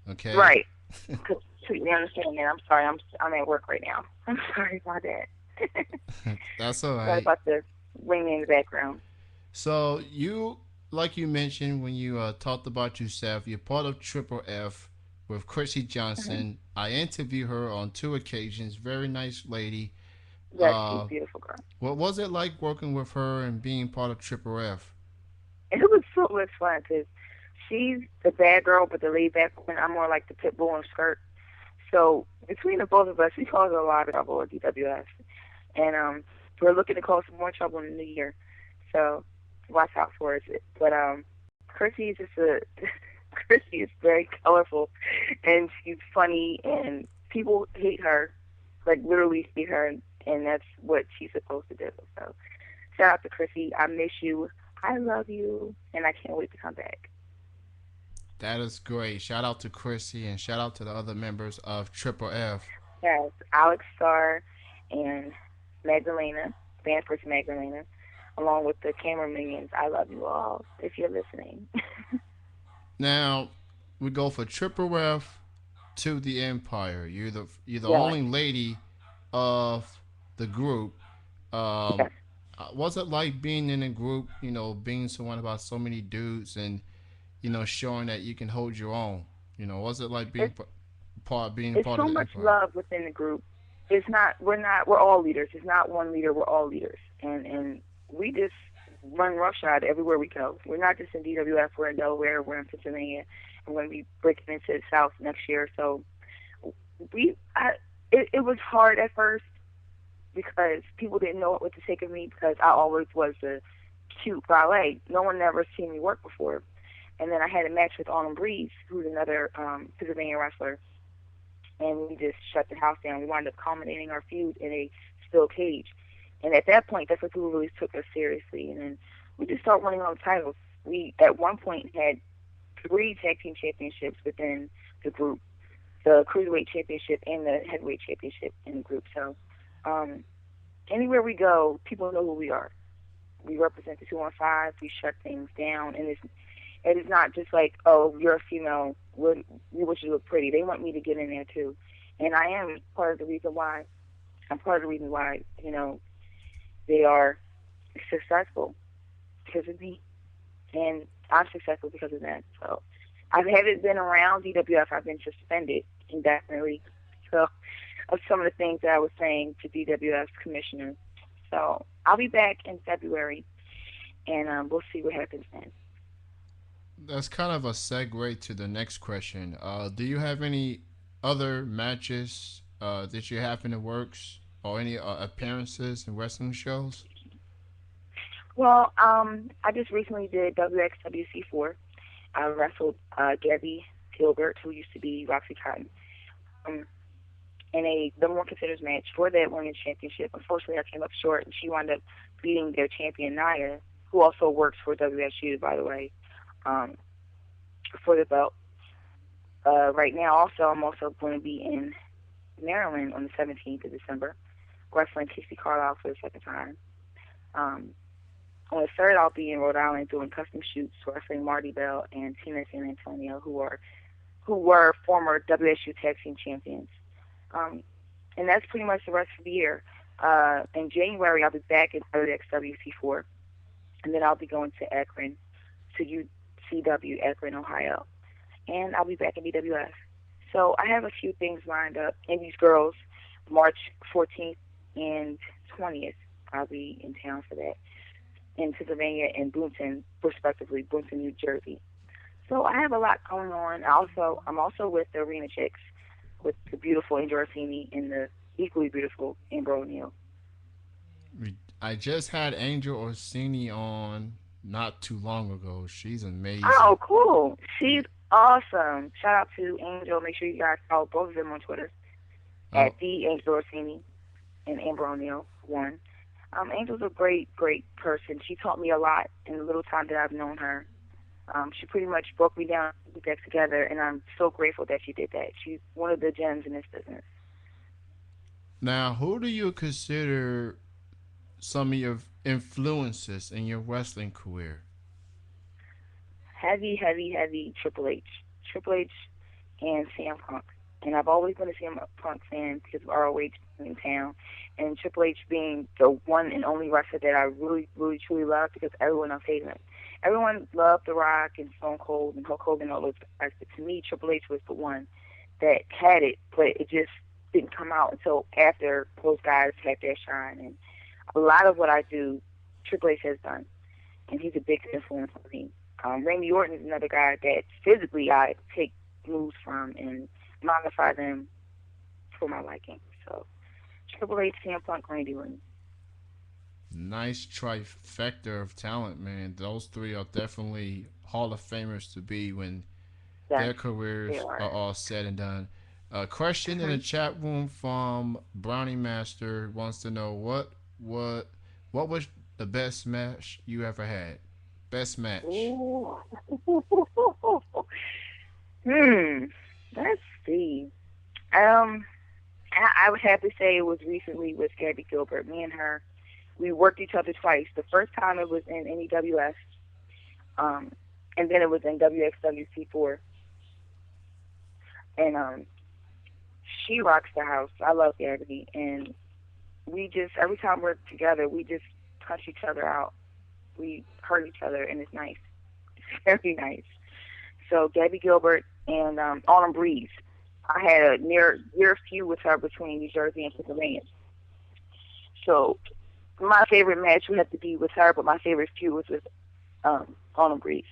Okay. Right. Completely understand that. I'm sorry. I'm at work right now. I'm sorry about that. That's all Sorry right. about the ringing in the background. So you, like you mentioned when you talked about yourself, you're part of Triple F with Chrissy Hmm. Johnson. I interviewed her on two occasions. Very nice lady. Yes, she's a Uh, beautiful girl. what was it like working with her and being part of Triple F? And it was so much fun because she's the bad girl, but the laid back one. I'm more like the pit bull and skirt. So between the both of us, we caused a lot of trouble at DWS, and we're looking to cause some more trouble in the new year. So watch out for it. But Chrissy is just a Chrissy is very colorful, and she's funny, and people hate her, like literally hate her, and that's what she's supposed to do. So shout out to Chrissy. I miss you. I love you, and I can't wait to come back. That is great. Shout out to Chrissy and shout out to the other members of Triple F. Yes, Alex Starr and Magdalena, band person Magdalena, along with the camera minions. I love you all if you're listening. Now we go for Triple F to the Empire. You're the Yes, only lady of the group. Um, yes. what's it like being in a group? Being surrounded by so many dudes and showing that you can hold your own. What's it like It's being it's part of so the much Empire? love within the group. It's not we're all leaders. It's not one leader. We're all leaders, and we just run roughshod everywhere we go. We're not just in DWF. We're in Delaware. We're in Pennsylvania. We're going to be breaking into the South next year. So we I, it was hard at first because people didn't know what to take of me because I always was the cute ballet. No one ever seen me work before. And then I had a match with Autumn Breeze, who's another Pennsylvania wrestler, and we just shut the house down. We wound up culminating our feud in a steel cage. And at that point, that's when people really took us seriously. And then we just started winning all the titles. We, at one point, had three tag team championships within the group, the Cruiserweight Championship and the Heavyweight Championship in the group. So um, anywhere we go, people know who we are. We represent the 215. We shut things down, and it is not just like, oh, you're a female. We wish you look pretty. They want me to get in there too, and I am part of the reason why. I'm part of the reason why they are successful because of me, and I'm successful because of them. So I haven't been around DWF. I've been suspended indefinitely. So of some of the things that I was saying to DWF's commissioner. So I'll be back in February, and we'll see what happens then. That's kind of a segue to the next question. Do you have any other matches that you have in the works or any appearances in wrestling shows? Well, I just recently did WXWC4. I wrestled Gabby Gilbert, who used to be Roxy Cotton, um, in a the one contenders match for that women's championship. Unfortunately, I came up short, and she wound up beating their champion Naya, who also works for WSU, by the way, um, for the belt. Right now, also, I'm also going to be in Maryland on the 17th of December, wrestling Casey Carlisle for the second time. Um, on the third, I'll be in Rhode Island doing custom shoots, wrestling Marty Bell and Tina San Antonio, who were former WSU Tag Team champions. Um, and that's pretty much the rest of the year. In January, I'll be back at WXWC4, and then I'll be going to Akron, to UCW Akron, Ohio, and I'll be back in DWF. So I have a few things lined up. Indies Girls, March 14th and 20th. I'll be in town for that in Pennsylvania and Boonton, respectively, Boonton, New Jersey. So I have a lot going on. I'm also with the Arena Chicks, with the beautiful Angel Orsini and the equally beautiful Amber O'Neil. I just had Angel Orsini on not too long ago. She's amazing. Oh, cool. She's awesome. Shout out to Angel. Make sure you guys follow both of them on Twitter Oh, at the Angel Orsini and Amber O'Neil one. Angel's a great, great person. She taught me a lot in the little time that I've known her. She pretty much broke me down, put that together, and I'm so grateful that she did that. She's one of the gems in this business. now who do you consider some of your influences in your wrestling career? heavy Triple H. Triple H and CM Punk. And I've always been a CM Punk fan because of ROH in town. And Triple H being the one and only wrestler that I really, really, truly love because everyone else hated him. Everyone loved The Rock and Stone Cold and Hulk Hogan and all those guys. But to me, Triple H was the one that had it, but it just didn't come out until after those guys had their shine. And a lot of what I do, Triple H has done. And he's a big influence on me. Randy Orton is another guy that physically I take moves from and modify them for my liking. So, Triple H, CM Punk, Randy Orton. Nice trifecta of talent, man. Those three are definitely Hall of Famers to be when their careers are all said and done. A question in the chat room from Brownie Master wants to know what was the best match you ever had? Best match. Let's see. I would have to say it was recently with Gabby Gilbert. Me and her, we worked each other twice. The first time it was in NEWS, and then it was in WXWC4. And she rocks the house. I love Gabby, and we just every time we're together, we just punch each other out. We hurt each other, and it's nice. It's very nice. So Gabby Gilbert and Autumn Breeze. I had a near feud with her between New Jersey and Pennsylvania. So my favorite match would have to be with her, but my favorite feud was with Autumn Breeze.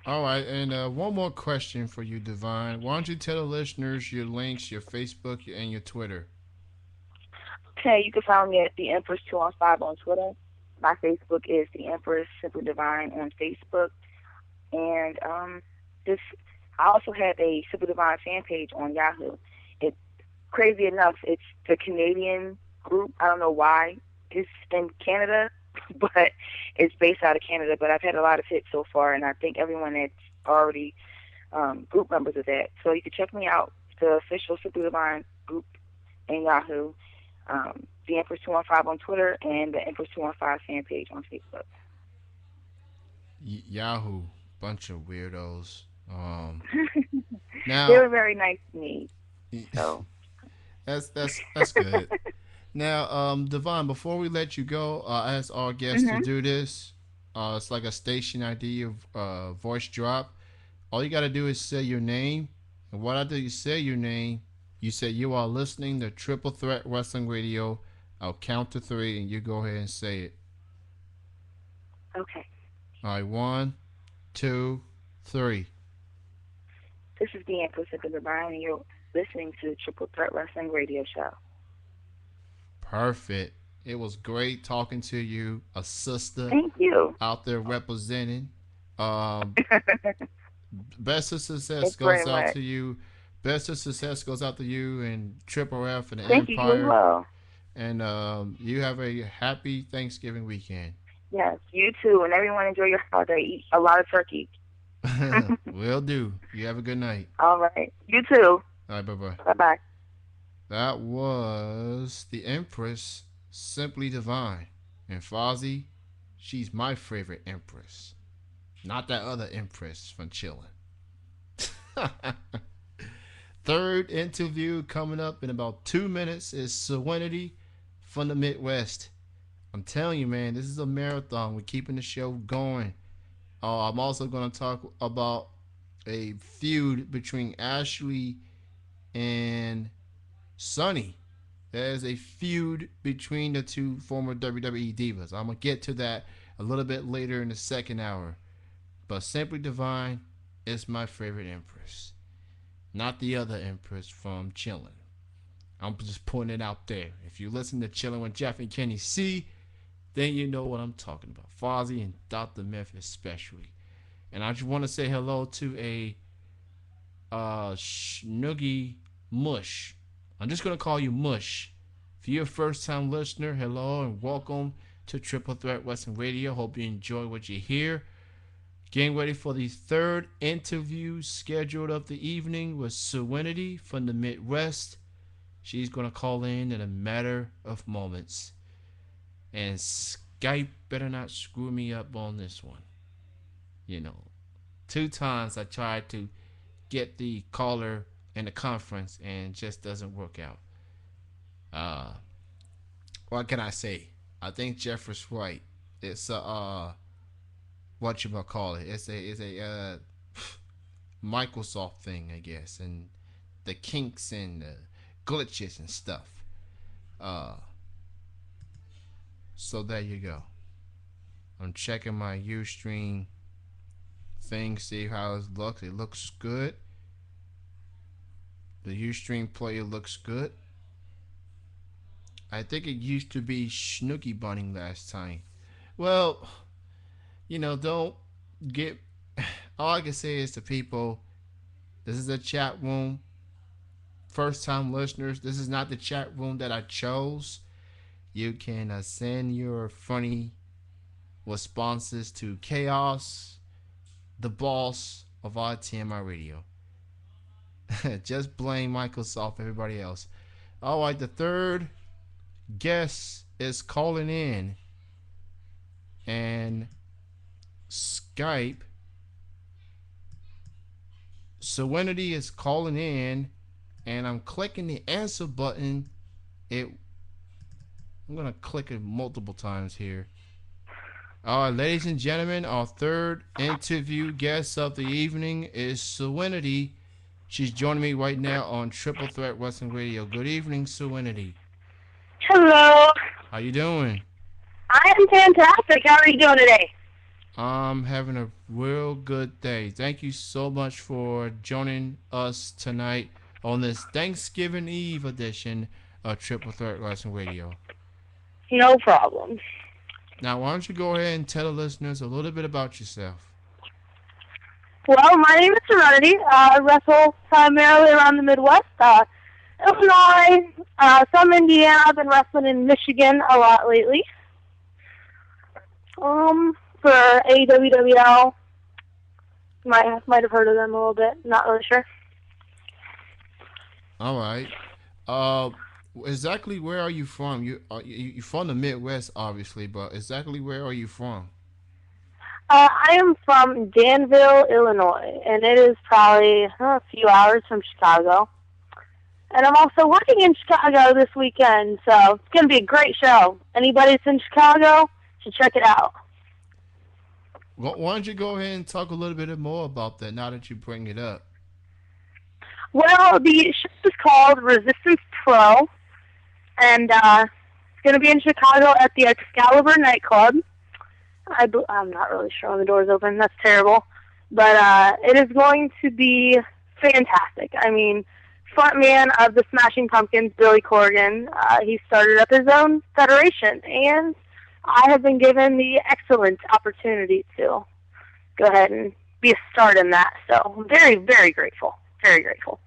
All right, and one more question for you, Divine. Why don't you tell the listeners your links, your Facebook, and your Twitter? Okay, you can find me at the Empress 215 on Twitter. My Facebook is the Empress Simply Divine on Facebook, and I also have a Simply Divine fan page on Yahoo. It crazy enough, it's the Canadian group. I don't know why it's in Canada, but it's based out of Canada. But I've had a lot of hits so far, and I think everyone that's already group members of that. So you can check me out, the official Simply Divine group in Yahoo, the Empress 215 on Twitter, and the Empress 215 fan page on Facebook. Yahoo, bunch of weirdos. Now they were very nice to me. So that's good. Now, Devon, before we let you go, I ask our guests to do this. It's like a station ID of voice drop. All you got to do is say your name. And what after you say your name, you say you are listening to Triple Threat Wrestling Radio. I'll count to 3, and you go ahead and say it. Okay. All right, 1, 2, 3. This is the Empress of the Divine, and you're listening to Triple Threat Wrestling Radio Show. Perfect. It was great talking to you, a sister. Thank you. Out there representing. Best of success Thanks goes very out much. to you. Best of success goes out to you and Triple F and the Thank Empire. You as well. And you have a happy Thanksgiving weekend. Yes, you too. And everyone enjoy your holiday. Eat a lot of turkey. Will do. You have a good night. All right. You too. All right, bye-bye. Bye-bye. That was the Empress, Simply Divine. And Fozzie, she's my favorite Empress. Not that other Empress from Chillin'. Third interview coming up in about 2 minutes is Serenity from the Midwest. I'm telling you, man, this is a marathon. We're keeping the show going. I'm also going to talk about a feud between Ashley and Sunny. There's a feud between the two former WWE divas. I'm going to get to that a little bit later in the second hour. But Simply Divine is my favorite Empress. Not the other Empress from Chillin'. I'm just putting it out there. If you listen to Chillin' with Jeff and Kenny C, then you know what I'm talking about. Fozzie and Dr. Myth especially. And I just want to say hello to a Snoogie Mush. I'm just going to call you Mush. If you're a first-time listener, hello and welcome to Triple Threat Wrestling Radio. Hope you enjoy what you hear. Getting ready for the third interview scheduled of the evening with Serenity from the Midwest. She's going to call in a matter of moments. And Skype better not screw me up on this one. You know, 2 times I tried to get the caller in the conference and it just doesn't work out. Uh, what can I say? I think Jeff was right. It's a what you call it? It's a Microsoft thing, I guess, and the kinks and the glitches and stuff. Uh, so there you go. I'm checking my Ustream thing, see how it looks. It looks good. The Ustream player looks good. I think it used to be Snooky Bunny last time. Well, don't get. All I can say is to people, this is a chat room. First time listeners, this is not the chat room that I chose. You can send your funny responses to Chaos, the boss of TMI Radio. Just blame Microsoft, everybody else. All right, the third guest is calling in, and Skype. Serenity is calling in, and I'm clicking the answer button. I'm gonna click it multiple times here. All right, ladies and gentlemen, our third interview guest of the evening is Serenity. She's joining me right now on Triple Threat Wrestling Radio. Good evening, Serenity. Hello. How you doing? I am fantastic. How are you doing today? I'm having a real good day. Thank you so much for joining us tonight on this Thanksgiving Eve edition of Triple Threat Wrestling Radio. No problem. Now, why don't you go ahead and tell the listeners a little bit about yourself? Well, my name is Serenity. I wrestle primarily around the Midwest. Illinois, some Indiana. I've been wrestling in Michigan a lot lately. For AWWL. Might have heard of them a little bit. Not really sure. All right. Exactly where are you from? You're from the Midwest, obviously, but exactly where are you from? I am from Danville, Illinois, and it is probably a few hours from Chicago. And I'm also working in Chicago this weekend, so it's going to be a great show. Anybody that's in Chicago should check it out. Well, why don't you go ahead and talk a little bit more about that now that you bring it up? Well, the show is called Resistance Pro, and it's going to be in Chicago at the Excalibur nightclub. I'm not really sure when the door's open. That's terrible. But it is going to be fantastic. I mean, frontman of the Smashing Pumpkins, Billy Corgan, he started up his own federation, and I have been given the excellent opportunity to go ahead and be a start in that. So I'm very, very grateful. Very grateful.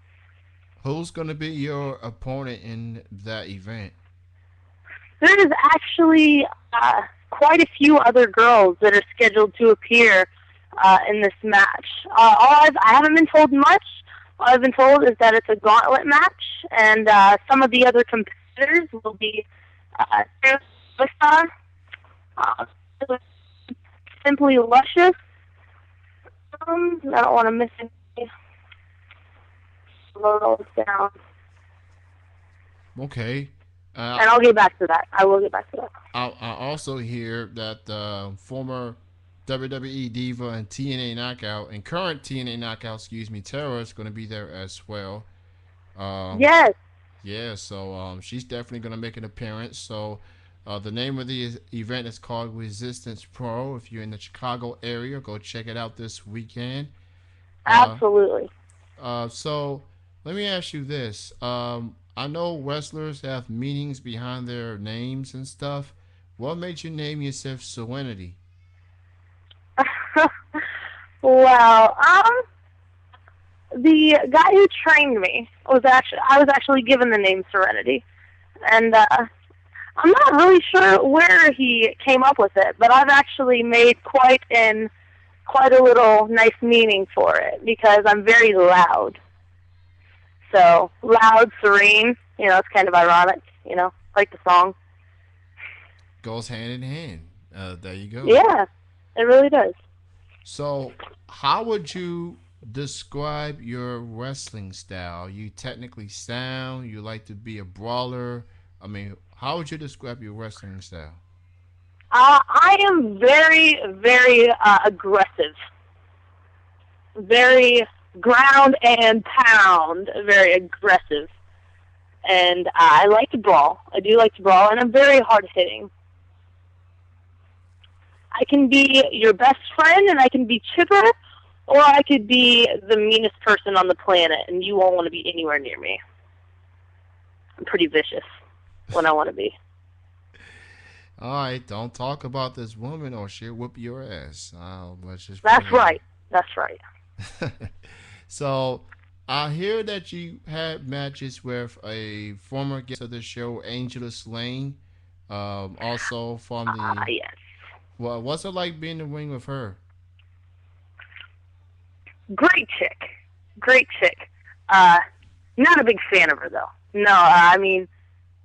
Who's going to be your opponent in that event? There is actually quite a few other girls that are scheduled to appear in this match. I haven't been told much. All I've been told is that it's a gauntlet match, and some of the other competitors will be Simply Luscious. I don't want to miss anything. Load all this down. Okay. And I'll get back to that. I will get back to that. I also hear that former WWE Diva and TNA Knockout, and current TNA Knockout, Tara is going to be there as well. Yes. Yeah, so she's definitely going to make an appearance. So the name of the event is called Resistance Pro. If you're in the Chicago area, go check it out this weekend. Absolutely. So let me ask you this. I know wrestlers have meanings behind their names and stuff. What made you name yourself Serenity? Well, the guy who trained me I was actually given the name Serenity, and I'm not really sure where he came up with it, but I've actually made quite a little nice meaning for it because I'm very loud. So loud, serene, it's kind of ironic, like the song. Goes hand in hand. There you go. Yeah, it really does. So, how would you describe your wrestling style? You technically sound, you like to be a brawler. I mean, how would you describe your wrestling style? I am very, very aggressive, very ground and pound, very aggressive. And I like to brawl. I do like to brawl, and I'm very hard hitting. I can be your best friend, and I can be chipper, or I could be the meanest person on the planet, and you won't want to be anywhere near me. I'm pretty vicious when I want to be. All right, don't talk about this woman or she'll whoop your ass. Let's just. That's right. That's right. So, I hear that you had matches with a former guest of the show, Angelus Lane. Also from the. Yes. Well, what's it like being in the ring with her? Great chick. Great chick. Not a big fan of her, though. No, I mean,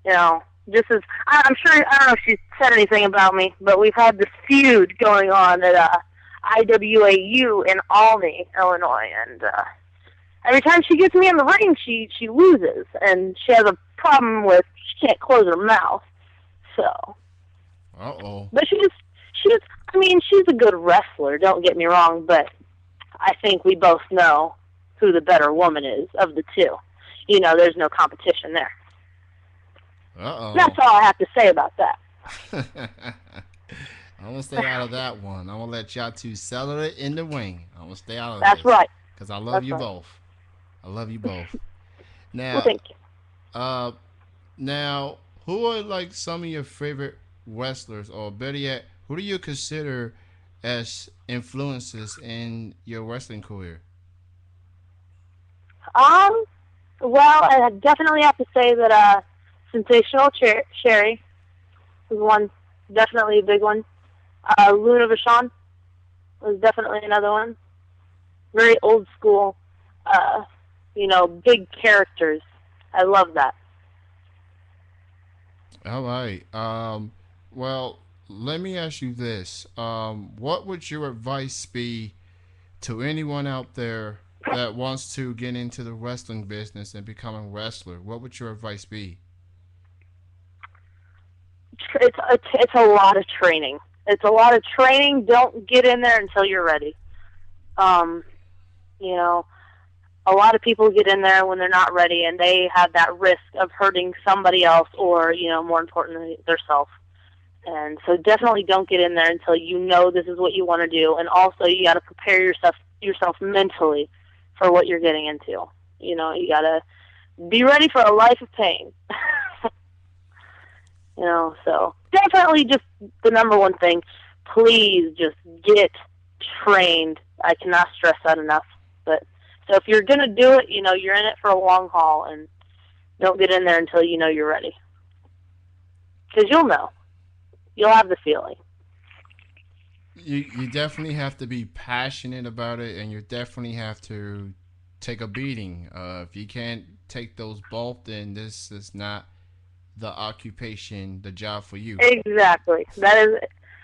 you know, just as I'm sure, I don't know if she's said anything about me, but we've had this feud going on at IWAU in Albany, Illinois, and every time she gets me in the ring, she loses, and she has a problem with she can't close her mouth. So. Uh-oh. But she's I mean, she's a good wrestler. Don't get me wrong, but I think we both know who the better woman is of the two. You know, there's no competition there. Uh-oh. That's all I have to say about that. I'm going to stay out of that one. I'm going to let y'all two settle it in the ring. I'm going to stay out of That's this. right. Because I love you both. I love you both. Now, well, thank you. Now, who are like some of your favorite wrestlers, or better yet, who do you consider as influences in your wrestling career? Well, I definitely have to say that Sensational Sherry was one, definitely a big one. Luna Vachon was definitely another one. Very old school, you know, big characters. I love that. All right. Well, let me ask you this. What would your advice be to anyone out there that wants to get into the wrestling business and become a wrestler? What would your advice be? It's a lot of training. It's a lot of training. Don't get in there until you're ready. You know, a lot of people get in there when they're not ready, and they have that risk of hurting somebody else, or, you know, more importantly, themselves. And so definitely don't get in there until you know this is what you want to do. And also you got to prepare yourself mentally for what you're getting into. You know, you got to be ready for a life of pain. You know, so definitely just the number one thing, please just get trained. I cannot stress that enough. But so if you're going to do it, you know, you're in it for a long haul, and don't get in there until you know you're ready. Because you'll know. You'll have the feeling. You definitely have to be passionate about it, and you definitely have to take a beating. If you can't take those both, then this is not the occupation, the job for you. Exactly. That is,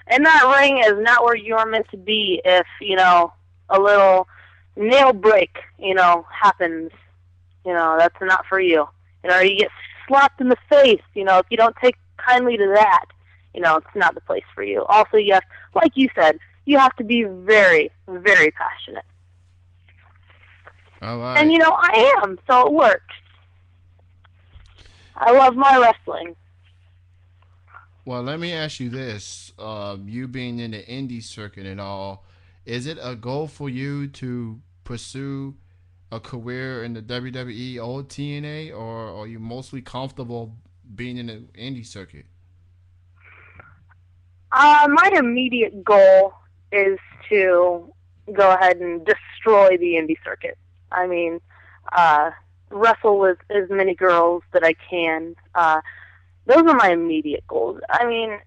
and that ring is not where you're meant to be if, you know, a little nail break, you know, happens. You know, that's not for you. You know, or you get slapped in the face, you know, if you don't take kindly to that, you know, it's not the place for you. Also, you have, like you said, you have to be very, very passionate. All right. And, you know, I am, so it works. I love my wrestling. Well, let me ask you this. You being in the indie circuit and all, is it a goal for you to pursue a career in the WWE or TNA, or are you mostly comfortable being in the indie circuit? My immediate goal is to go ahead and destroy the indie circuit. I mean, wrestle with as many girls that I can. Those are my immediate goals. I mean,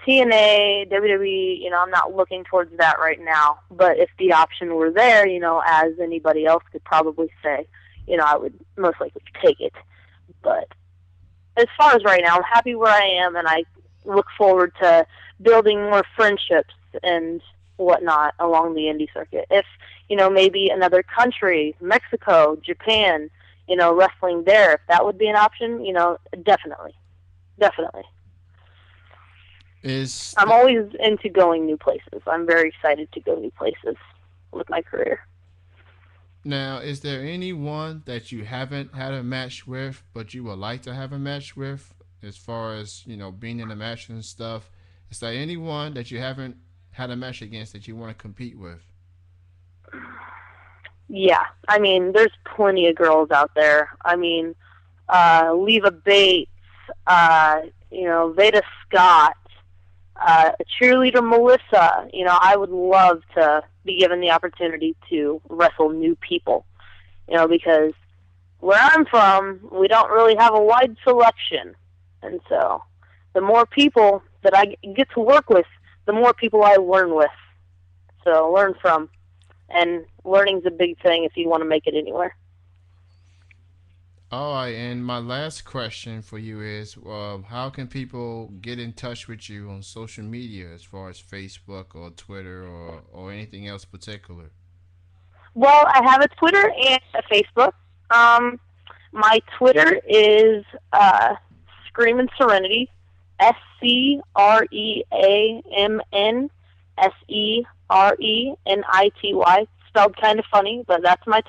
TNA, WWE, you know, I'm not looking towards that right now. But if the option were there, you know, as anybody else could probably say, you know, I would most likely take it. But as far as right now, I'm happy where I am, and I look forward to building more friendships and, whatnot along the indie circuit. If, maybe another country, Mexico, Japan, wrestling there, if that would be an option, definitely. Definitely. I'm always into going new places. I'm very excited to go new places with my career. Now, is there anyone that you haven't had a match with, but you would like to have a match with, as far as, being in a match and stuff? Is there anyone that you haven't had a match against that you want to compete with? Yeah. I mean, there's plenty of girls out there. I mean, Leva Bates, Veda Scott, cheerleader Melissa. I would love to be given the opportunity to wrestle new people, because where I'm from, we don't really have a wide selection. And so the more people that I get to work with, the more people I learn with. So learn from. And learning's a big thing if you want to make it anywhere. All right, and my last question for you is, how can people get in touch with you on social media, as far as Facebook or Twitter or anything else particular? Well, I have a Twitter and a Facebook. My Twitter is Screamin' Serenity, SCREAMNSERENITY, spelled kind of funny, but that's my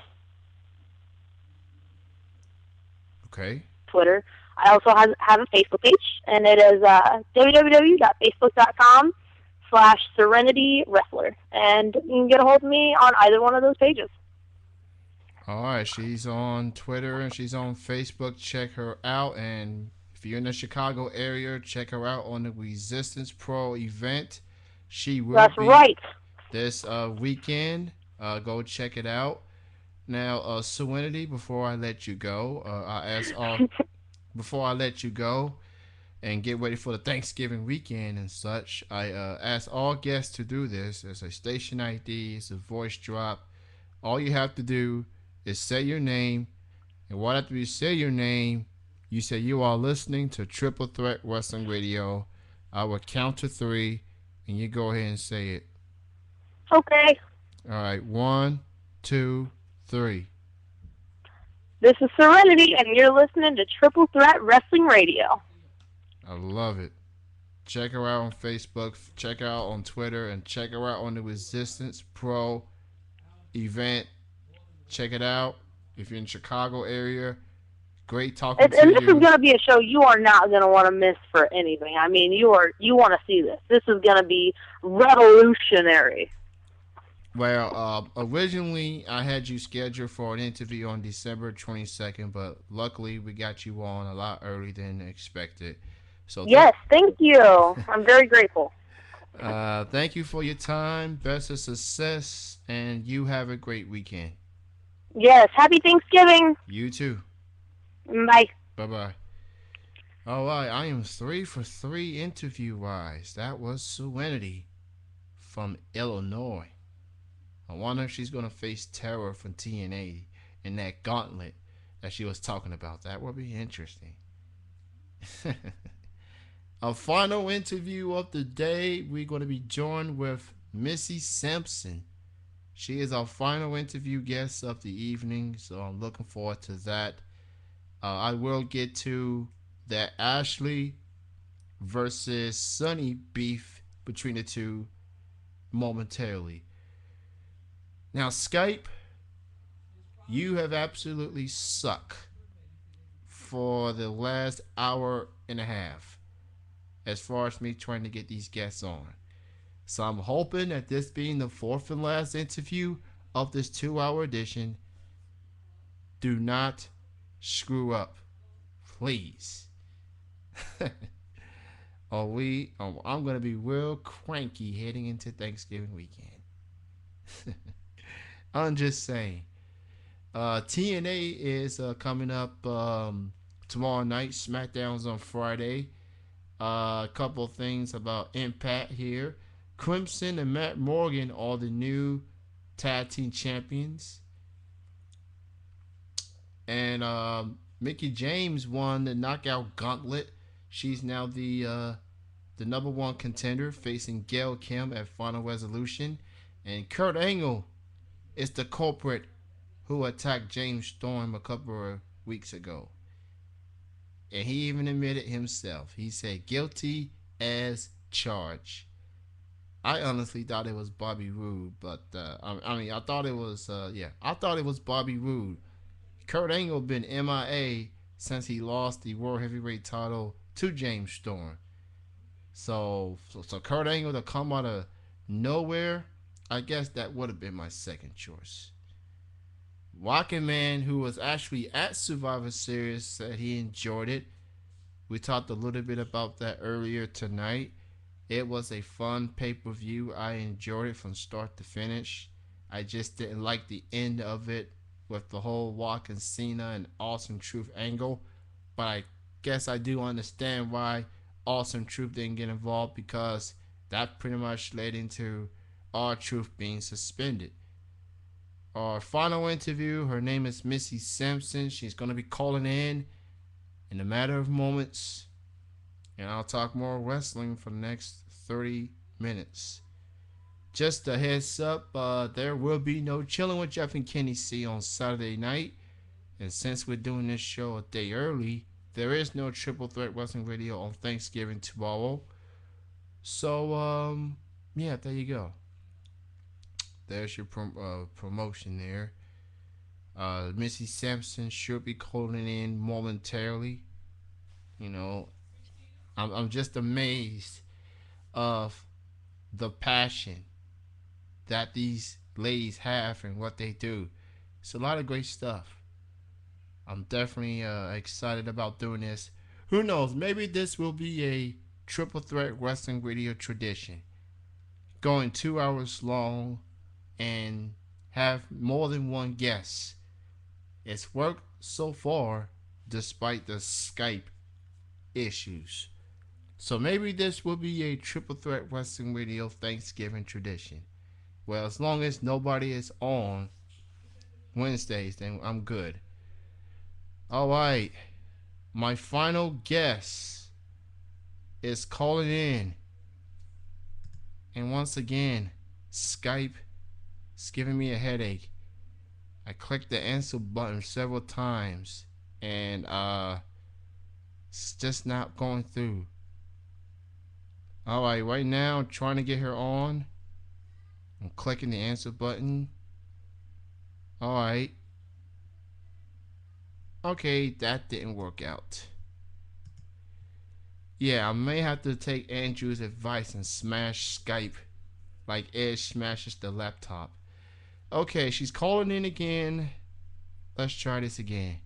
Okay. Twitter. I also have a Facebook page, and it is www.facebook.com/Serenity Wrestler, and you can get a hold of me on either one of those pages. All right, she's on Twitter and she's on Facebook. Check her out, and if you're in the Chicago area, check her out on the Resistance Pro event. She will That's be right. this weekend. Go check it out. Now, Serenity, before I let you go, before I let you go and get ready for the Thanksgiving weekend and such, I ask all guests to do this. It's a station ID, it's a voice drop. All you have to do is say your name, and right after you say your name, you say you are listening to Triple Threat Wrestling Radio. I will count to 3, and you go ahead and say it. Okay. All right, 1, 2, 3. This is Serenity, and you're listening to Triple Threat Wrestling Radio. I love it. Check her out on Facebook, check her out on Twitter, and check her out on the Resistance Pro event. Check it out if you're in the Chicago area. Great talking to you. And this is going to be a show you are not going to want to miss for anything. I mean, you want to see this. This is going to be revolutionary. Well, originally I had you scheduled for an interview on December 22nd, but luckily we got you on a lot earlier than expected. So yes, thank you. I'm very grateful. Thank you for your time. Best of success, and you have a great weekend. Yes, happy Thanksgiving. You too. Bye. Bye-bye. All right, I am 3 for 3 interview-wise. That was Serenity from Illinois. I wonder if she's going to face Terror from TNA in that gauntlet that she was talking about. That would be interesting. Our final interview of the day, we're going to be joined with Missy Simpson. She is our final interview guest of the evening, so I'm looking forward to that. I will get to that Ashley versus Sunny beef between the two momentarily. Now, Skype, you have absolutely sucked for the last hour and a half as far as me trying to get these guests on. So I'm hoping that this being the fourth and last interview of this 2-hour edition, do not screw up, please. I'm going to be real cranky heading into Thanksgiving weekend. I'm just saying. TNA is coming up tomorrow night. SmackDown's on Friday. A couple of things about Impact here. Crimson and Matt Morgan are the new tag team champions. And Mickie James won the Knockout Gauntlet. She's now the the number one contender, facing Gail Kim at Final Resolution. And Kurt Angle is the culprit who attacked James Storm a couple of weeks ago. And he even admitted himself. He said, guilty as charged. I honestly thought it was Bobby Roode, but I thought it was I thought it was Bobby Roode. Kurt Angle been MIA since he lost the World Heavyweight title to James Storm. So Kurt Angle to come out of nowhere, I guess that would have been my second choice. Walking Man, who was actually at Survivor Series, said he enjoyed it. We talked a little bit about that earlier tonight. It was a fun pay-per-view. I enjoyed it from start to finish. I just didn't like the end of it with the whole Walking Cena and Awesome Truth angle. But I guess I do understand why Awesome Truth didn't get involved, because that pretty much led into R-Truth being suspended. Our final interview, her name is Missy Simpson. She's going to be calling in a matter of moments. And I'll talk more wrestling for the next 30 minutes. Just a heads up, there will be no Chilling with Jeff and Kenny C on Saturday night. And since we're doing this show a day early, there is no Triple Threat Wrestling Radio on Thanksgiving tomorrow. So, yeah, there you go. There's your promotion there. Missy Sampson should be calling in momentarily. You know, I'm just amazed of the passion that these ladies have and what they do. It's a lot of great stuff. I'm definitely excited about doing this. Who knows? Maybe this will be a Triple Threat Wrestling Radio tradition. Going 2 hours long and have more than one guest. It's worked so far despite the Skype issues. So maybe this will be a Triple Threat Wrestling Radio Thanksgiving tradition. Well, as long as nobody is on Wednesdays, then I'm good. Alright. My final guest is calling in. And once again, Skype is giving me a headache. I clicked the answer button several times and it's just not going through. Alright, right now I'm trying to get her on. I'm clicking the answer button. Alright. Okay, that didn't work out. Yeah, I may have to take Andrew's advice and smash Skype like Edge smashes the laptop. Okay, she's calling in again. Let's try this again.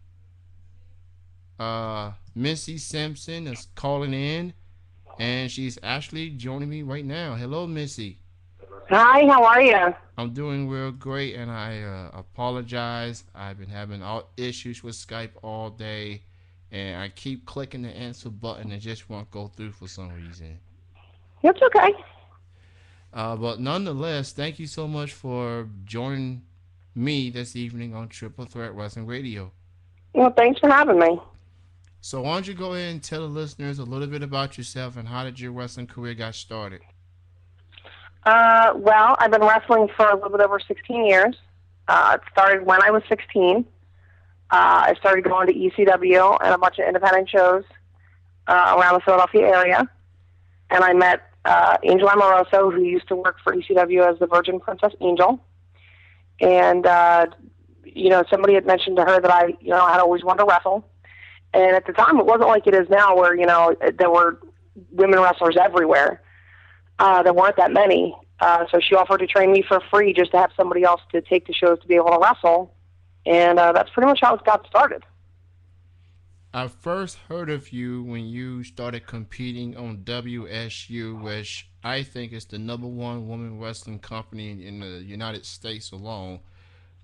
Missy Simpson is calling in, and she's actually joining me right now. Hello, Missy. Hi, how are you? I'm doing real great, and I apologize. I've been having issues with Skype all day, and I keep clicking the answer button and it just won't go through for some reason. It's okay. But nonetheless, thank you so much for joining me this evening on Triple Threat Wrestling Radio. Well, thanks for having me. So why don't you go ahead and tell the listeners a little bit about yourself and how did your wrestling career got started? Well, I've been wrestling for a little bit over 16 years. It started when I was 16. I started going to ECW and a bunch of independent shows around the Philadelphia area. And I met Angel Amoroso, who used to work for ECW as the Virgin Princess Angel. And, somebody had mentioned to her that I had always wanted to wrestle. And at the time, it wasn't like it is now where, there were women wrestlers everywhere. There weren't that many. So she offered to train me for free just to have somebody else to take the shows to be able to wrestle. And that's pretty much how it got started. I first heard of you when you started competing on WSU, which I think is the #1 women wrestling company in the United States alone.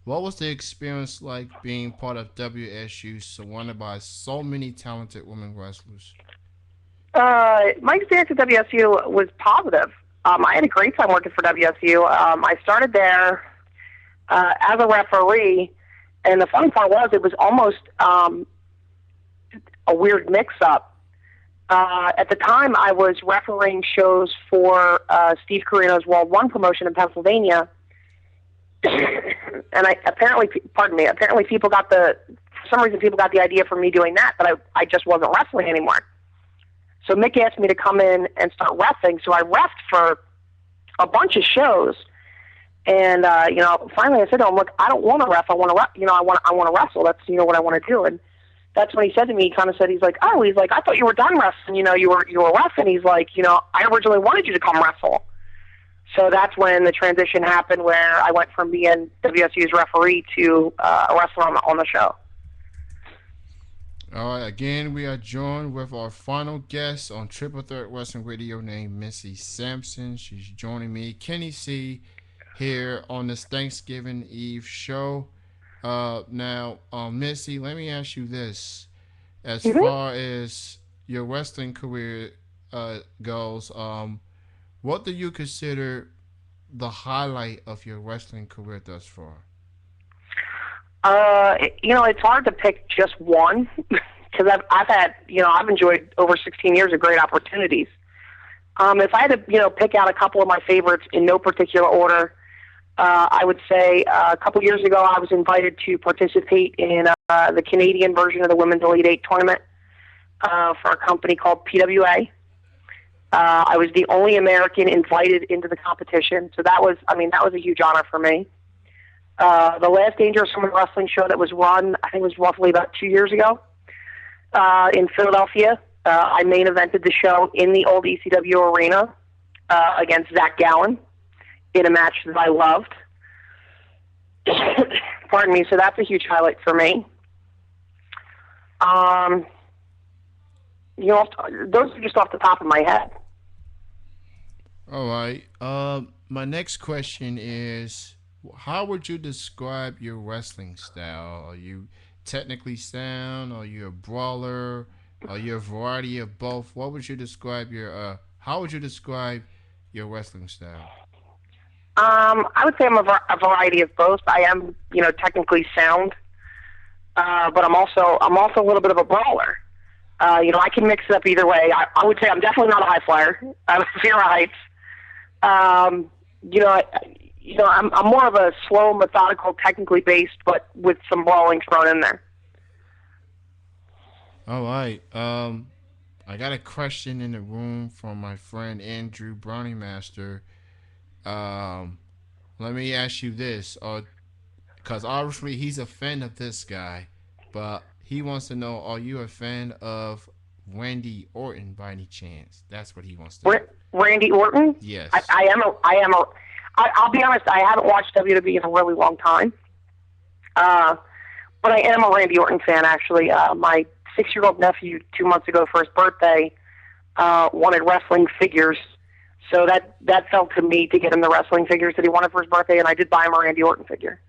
What was the experience like being part of WSU, surrounded by so many talented women wrestlers? My experience at WSU was positive. I had a great time working for WSU. I started there as a referee, and the funny part was it was almost a weird mix-up. At the time, I was refereeing shows for Steve Carino's World One promotion in Pennsylvania, and apparently people got for some reason people got the idea from me doing that, but I just wasn't wrestling anymore. So Mick asked me to come in and start reffing. So I reffed for a bunch of shows, and finally I said to him, "Look, I don't want to ref. I want to I want to wrestle. That's what I want to do." And that's when he said to me, he kind of said, he's like, "I thought you were done wrestling. You were reffing." He's like, "I originally wanted you to come wrestle." So that's when the transition happened, where I went from being WSU's referee to a wrestler on the show. All right, again, we are joined with our final guest on Triple Threat Wrestling Radio named Missy Sampson. She's joining me, Kenny C, here on this Thanksgiving Eve show. Now, Missy, let me ask you this. As far as your wrestling career goes, what do you consider the highlight of your wrestling career thus far? It's hard to pick just one because I've enjoyed over 16 years of great opportunities. If I had to, pick out a couple of my favorites in no particular order, I would say a couple years ago I was invited to participate in the Canadian version of the Women's Elite 8 tournament for a company called PWA. I was the only American invited into the competition, so that was a huge honor for me. The last Dangerous Women Wrestling show that was run, I think it was roughly about 2 years ago, in Philadelphia. I main evented the show in the old ECW arena against Zach Gowen in a match that I loved. Pardon me. So that's a huge highlight for me. Those are just off the top of my head. All right. My next question is, how would you describe your wrestling style? Are you technically sound? Are you a brawler? Are you a variety of both? What would you describe how would you describe your wrestling style? I would say I'm a variety of both. I am, technically sound, but I'm also a little bit of a brawler. I can mix it up either way. I would say I'm definitely not a high flyer. I have a fear of heights. I'm more of a slow, methodical, technically based, but with some brawling thrown in there. All right. I got a question in the room from my friend Andrew Brownie Master. Let me ask you this, because obviously he's a fan of this guy, but he wants to know: are you a fan of Randy Orton by any chance? That's what he wants to know. Randy Orton? Yes. I am. I'll be honest. I haven't watched WWE in a really long time, but I am a Randy Orton fan. Actually, my 6-year-old nephew 2 months ago for his birthday wanted wrestling figures. So that felt to me to get him the wrestling figures that he wanted for his birthday, and I did buy him a Randy Orton figure.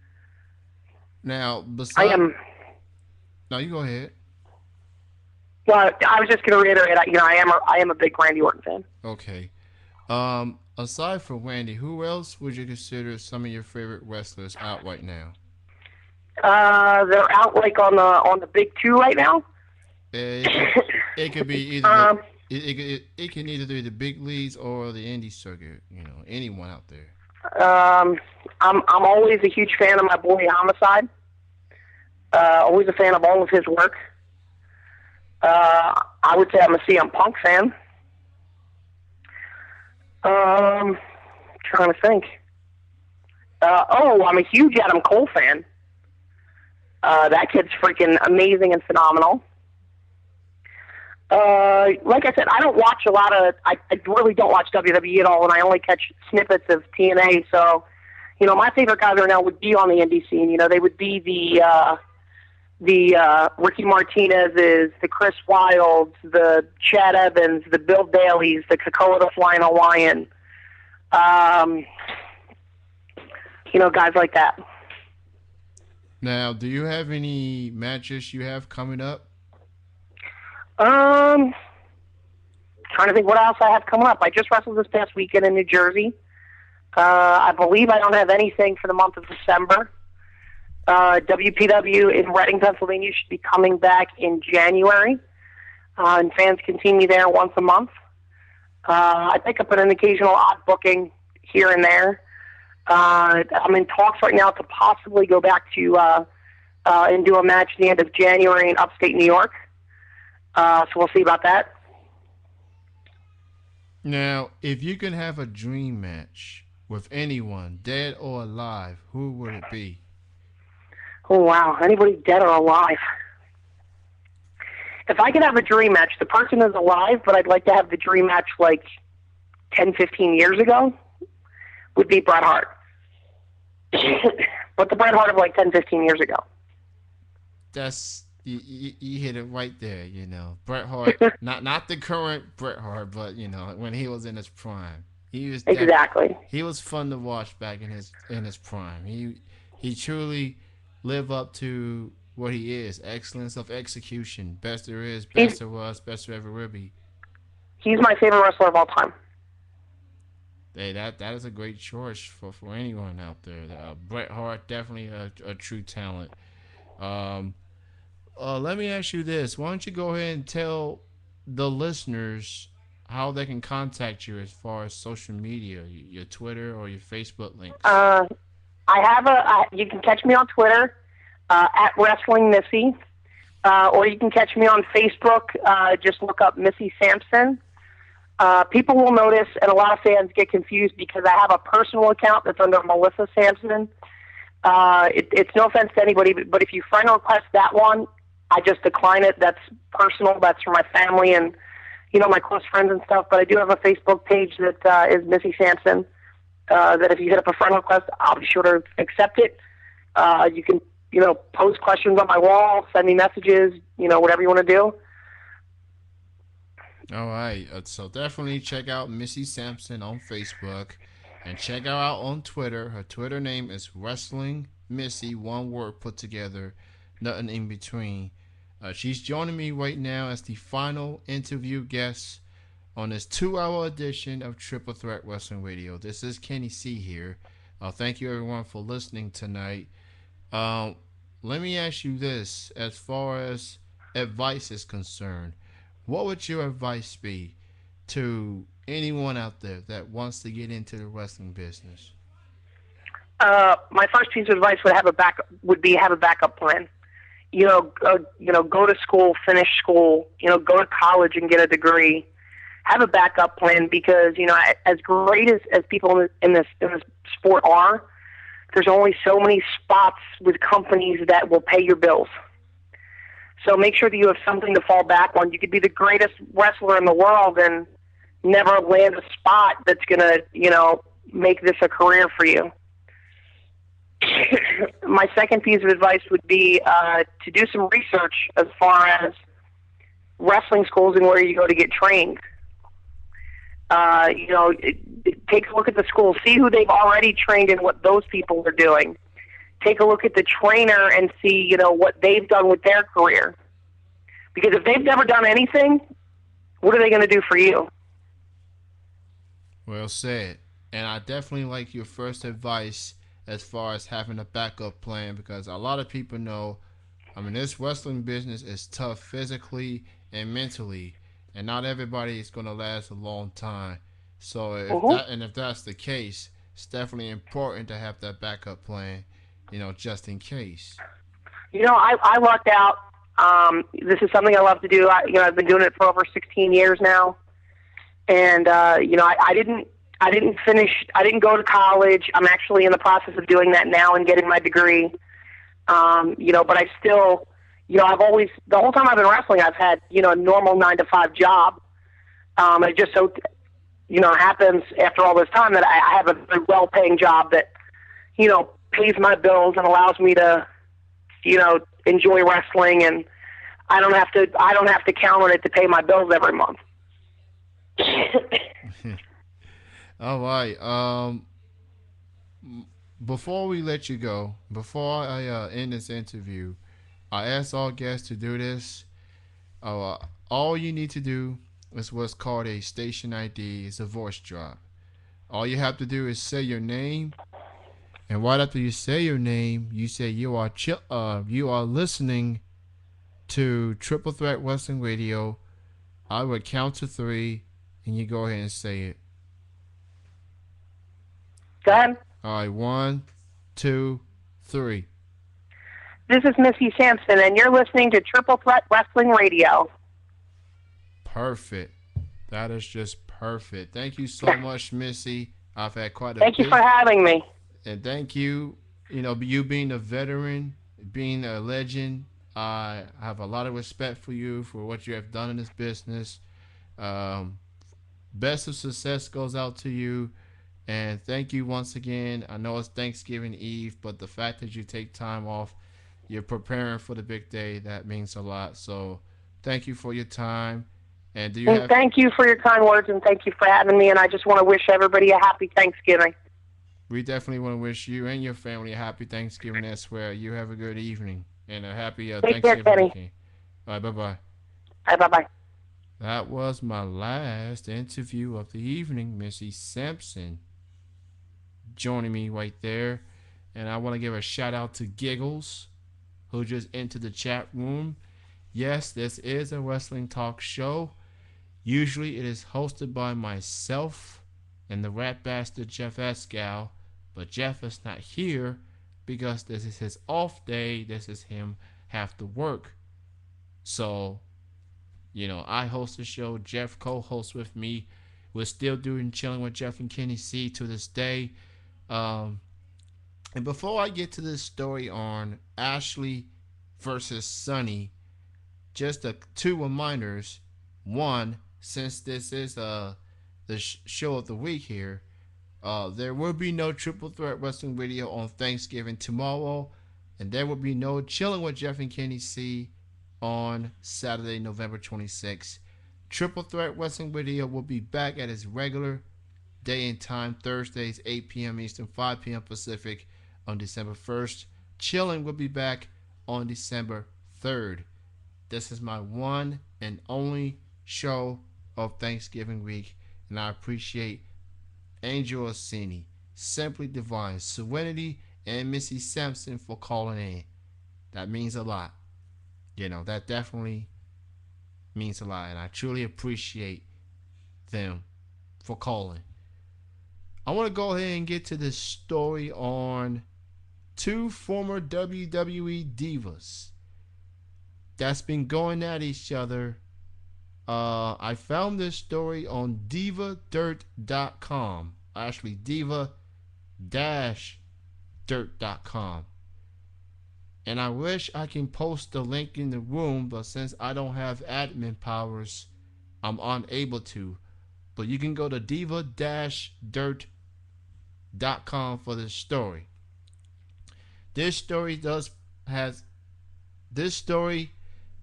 Now, No, you go ahead. Well, I was just going to reiterate. I am a big Randy Orton fan. Okay. Aside from Randy, who else would you consider some of your favorite wrestlers out right now? They're out like on the big two right now. It could be either. It can either be the big leagues or the indie circuit. Anyone out there. I'm always a huge fan of my boy Homicide. Always a fan of all of his work. I would say I'm a CM Punk fan. Trying to think. I'm a huge Adam Cole fan. That kid's freaking amazing and phenomenal. Like I said, I don't watch a lot of. I really don't watch WWE at all, and I only catch snippets of TNA. So, my favorite guys right now would be on the indie scene. They would be the Ricky Martinez's, the Chris Wilds, the Chad Evans, the Bill Baileys, the Kakoa the Flying Hawaiian. Guys like that. Now, do you have any matches you have coming up? Trying to think what else I have coming up. I just wrestled this past weekend in New Jersey. I believe I don't have anything for the month of December. WPW in Reading, Pennsylvania should be coming back in January. and fans can see me there once a month. I pick up an occasional odd booking here and there. I'm in talks right now to possibly go back to and do a match at the end of January in upstate New York. So we'll see about that. Now, if you could have a dream match with anyone, dead or alive, who would it be? Oh, wow. Anybody dead or alive? If I could have a dream match, the person is alive, but I'd like to have the dream match like 10, 15 years ago, would be Bret Hart. But the Bret Hart of like 10, 15 years ago. That's you hit it right there. Bret Hart, not the current Bret Hart, but when he was in his prime, he was exactly. He was fun to watch back in his prime. He truly lived up to what he is: excellence of execution, best there is, best there was, best there ever will be. He's my favorite wrestler of all time. Hey, that is a great choice for anyone out there. Bret Hart, definitely a true talent. Let me ask you this. Why don't you go ahead and tell the listeners how they can contact you as far as social media, your Twitter or your Facebook links? I have you can catch me on Twitter, at Wrestling Missy, or you can catch me on Facebook. Just look up Missy Sampson. People will notice, and a lot of fans get confused because I have a personal account that's under Melissa Sampson. It's no offense to anybody, but if you friend request that one, I just decline it. That's personal. That's for my family and, my close friends and stuff. But I do have a Facebook page that is Missy Sampson, that if you hit up a friend request, I'll be sure to accept it. You can, post questions on my wall, send me messages, whatever you want to do. All right. So definitely check out Missy Sampson on Facebook and check her out on Twitter. Her Twitter name is Wrestling Missy, one word put together, nothing in between. She's joining me right now as the final interview guest on this 2-hour edition of Triple Threat Wrestling Radio. This is Kenny C here. Thank you everyone for listening tonight. Let me ask you this, as far as advice is concerned. What would your advice be to anyone out there that wants to get into the wrestling business? My first piece of advice would be have a backup plan. Go to school, finish school, go to college and get a degree. Have a backup plan because, as great as people in this sport are, there's only so many spots with companies that will pay your bills. So make sure that you have something to fall back on. You could be the greatest wrestler in the world and never land a spot that's going to, make this a career for you. My second piece of advice would be to do some research as far as wrestling schools and where you go to get trained. Take a look at the schools, see who they've already trained and what those people are doing. Take a look at the trainer and see, what they've done with their career. Because if they've never done anything, what are they going to do for you? Well said. And I definitely like your first advice as far as having a backup plan, because a lot of people know, this wrestling business is tough physically and mentally, and not everybody is going to last a long time. So if that's the case, it's definitely important to have that backup plan, just in case. I lucked out. This is something I love to do. I've been doing it for over 16 years now, and I didn't finish. I didn't go to college. I'm actually in the process of doing that now and getting my degree. But I still, I've always, the whole time I've been wrestling, I've had, a normal 9-to-5 job. It just so, happens after all this time that I have a very well-paying job that, pays my bills and allows me to, enjoy wrestling, and I don't have to count on it to pay my bills every month. All right. Before we let you go, before I end this interview, I ask all guests to do this. All you need to do is what's called a station ID. It's a voice drop. All you have to do is say your name, and right after you say your name, you say you are listening to Triple Threat Wrestling Radio I would count to 3, and you go ahead and say it. Go ahead. All right, 1, 2, 3. This is Missy Sampson, and you're listening to Triple Threat Wrestling Radio. Perfect. That is just perfect. Thank you so much, Missy. I've had quite a Thank you for having me. And thank you, you being a veteran, being a legend. I have a lot of respect for you for what you have done in this business. Best of success goes out to you. And thank you once again. I know it's Thanksgiving Eve, but the fact that you take time off, you're preparing for the big day, that means a lot. So thank you for your time. And thank you for your kind words, and thank you for having me. And I just want to wish everybody a happy Thanksgiving. We definitely want to wish you and your family a happy Thanksgiving as well. You have a good evening and a happy Thanksgiving weekend. All right, bye-bye. Bye-bye. That was my last interview of the evening, Missy Sampson joining me right there. And I want to give a shout out to Giggles, who just entered the chat room. Yes, this is a wrestling talk show. Usually it is hosted by myself and the rat bastard Jeff Escal, but Jeff is not here because this is his off day. This is him have to work. So, I host the show. Jeff co-hosts with me. We're still doing Chilling with Jeff and Kenny C to this day. And before I get to this story on Ashley versus Sunny, just two reminders. One, since this is the show of the week here, there will be no Triple Threat Wrestling Radio on Thanksgiving tomorrow, and there will be no Chilling with Jeff and Kenny C on Saturday, November 26th. Triple Threat Wrestling Radio will be back at its regular day and time, Thursdays, 8 p.m. Eastern, 5 p.m. Pacific on December 1st. Chilling will be back on December 3rd. This is my one and only show of Thanksgiving week, and I appreciate Angel Orsini, Simply Divine, Serenity, and Missy Sampson for calling in. That means a lot. That definitely means a lot, and I truly appreciate them for calling. I want to go ahead and get to this story on two former WWE divas that's been going at each other. I found this story on divadirt.com. Actually, diva-dirt.com. And I wish I can post the link in the room, but since I don't have admin powers, I'm unable to. But you can go to diva-dirt.com for this story. This story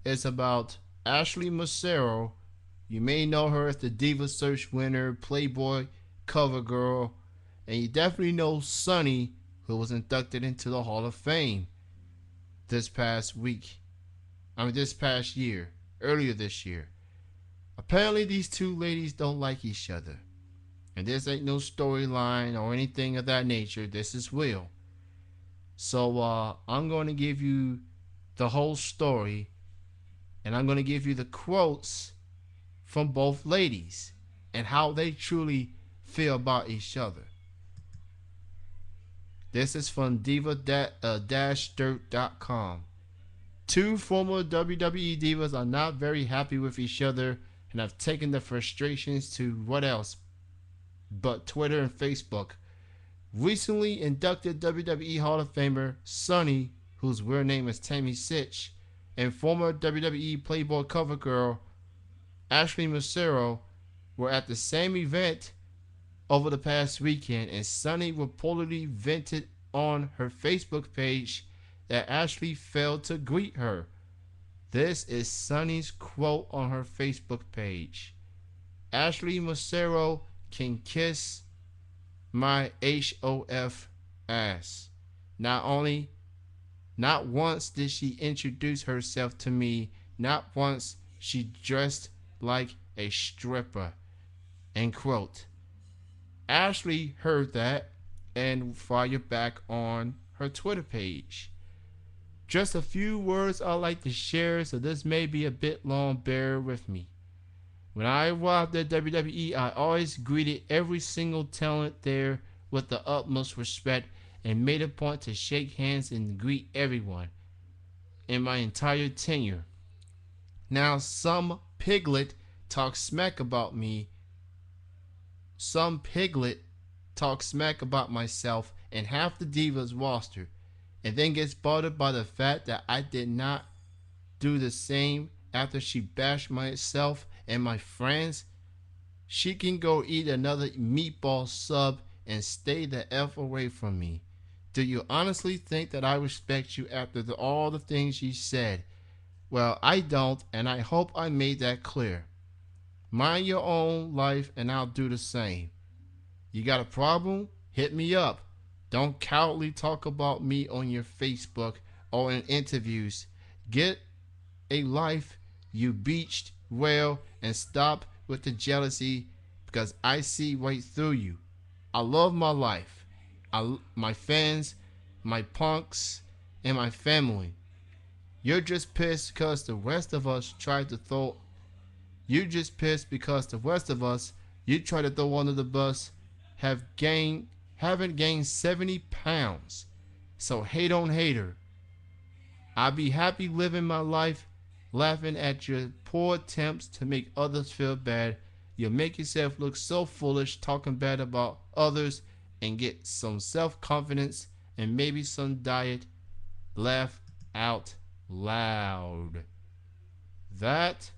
is about Ashley Massaro. You may know her as the Diva Search winner, Playboy cover girl, and you definitely know Sunny, who was inducted into the Hall of Fame this past year, earlier this year. Apparently these two ladies don't like each other, and this ain't no storyline or anything of that nature. This is real. So I'm going to give you the whole story, and I'm going to give you the quotes from both ladies and how they truly feel about each other. This is from diva-dirt.com. Two former WWE divas are not very happy with each other and have taken their frustrations to what else but Twitter and Facebook. Recently inducted WWE Hall of Famer Sunny, whose real name is Tammy Sitch, and former WWE Playboy cover girl Ashley Massaro were at the same event over the past weekend, and Sunny reportedly vented on her Facebook page that Ashley failed to greet her. This is Sunny's quote on her Facebook page. Ashley Massaro can kiss my HOF ass. Not once did she introduce herself to me. Not once she dressed like a stripper. End quote. Ashley heard that and fired back on her Twitter page. Just a few words I'd like to share, so this may be a bit long, bear with me. When I arrived at WWE, I always greeted every single talent there with the utmost respect and made a point to shake hands and greet everyone in my entire tenure. Now, some piglet talks smack about me. Some piglet talks smack about myself and half the Divas roster, and then gets bothered by the fact that I did not do the same after she bashed myself and my friends. She can go eat another meatball sub and stay the F away from me. Do you honestly think that I respect you after all the things you said? Well, I don't, and I hope I made that clear. Mind your own life, and I'll do the same. You got a problem? Hit me up. Don't cowardly talk about me on your Facebook or in interviews. Get a life, you beached whale, and stop with the jealousy, because I see right through you. I love my life, my fans, my punks, and my family. You're just pissed because the rest of us tried to throw. You just pissed because the rest of us you try to throw under the bus haven't gained 70 pounds. So hate on hater. I'll be happy living my life, laughing at your poor attempts to make others feel bad. You make yourself look so foolish talking bad about others, and get some self-confidence and maybe some diet. Laugh out loud. That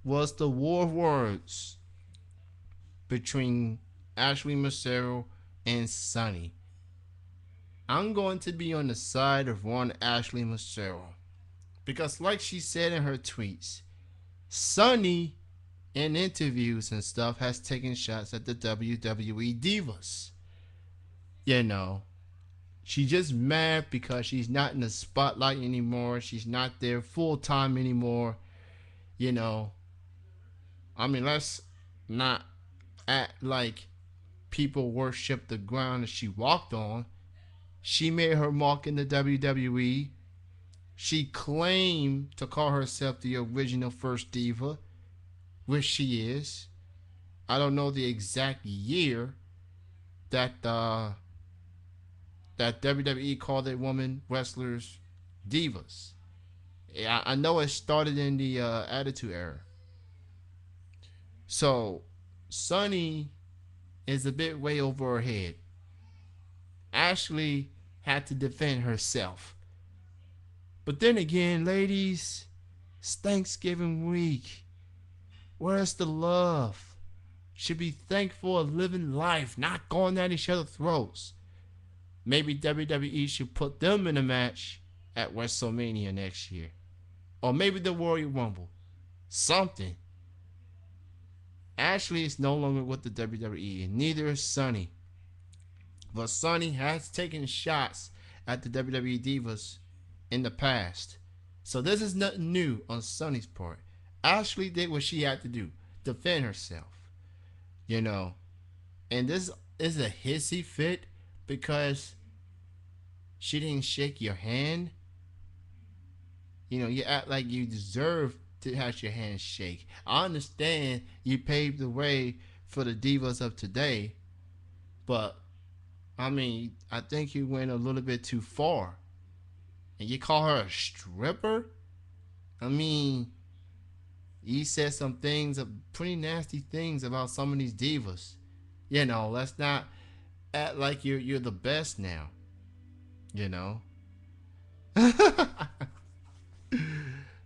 was the war words between Ashley Massaro and Sunny. I'm going to be on the side of one Ashley Massaro, because like she said in her tweets, Sunny in interviews and stuff has taken shots at the WWE divas. You know, she's just mad because she's not in the spotlight anymore. She's not there full time anymore. You know, I mean, let's not act like people worship the ground that she walked on. She made her mark in the WWE. She claimed to call herself the original first diva, which she is. I don't know the exact year that WWE called a woman wrestlers divas. I know it started in the Attitude Era. So, Sunny is a bit way over her head. Ashley had to defend herself. But then again, ladies, it's Thanksgiving week. Where's the love? Should be thankful of living life, not going at each other's throats. Maybe WWE should put them in a match at WrestleMania next year. Or maybe the Royal Rumble. Something. Ashley is no longer with the WWE, and neither is Sunny. But Sunny has taken shots at the WWE divas in the past. So this is nothing new on Sunny's part. Ashley did what she had to do. Defend herself. You know. And this is a hissy fit because she didn't shake your hand. You know, you act like you deserve to have your hand shake. I understand you paved the way for the divas of today, but I mean, I think you went a little bit too far. And you call her a stripper? I mean, you said some things, pretty nasty things about some of these divas. You know, let's not act like you're the best now. You know?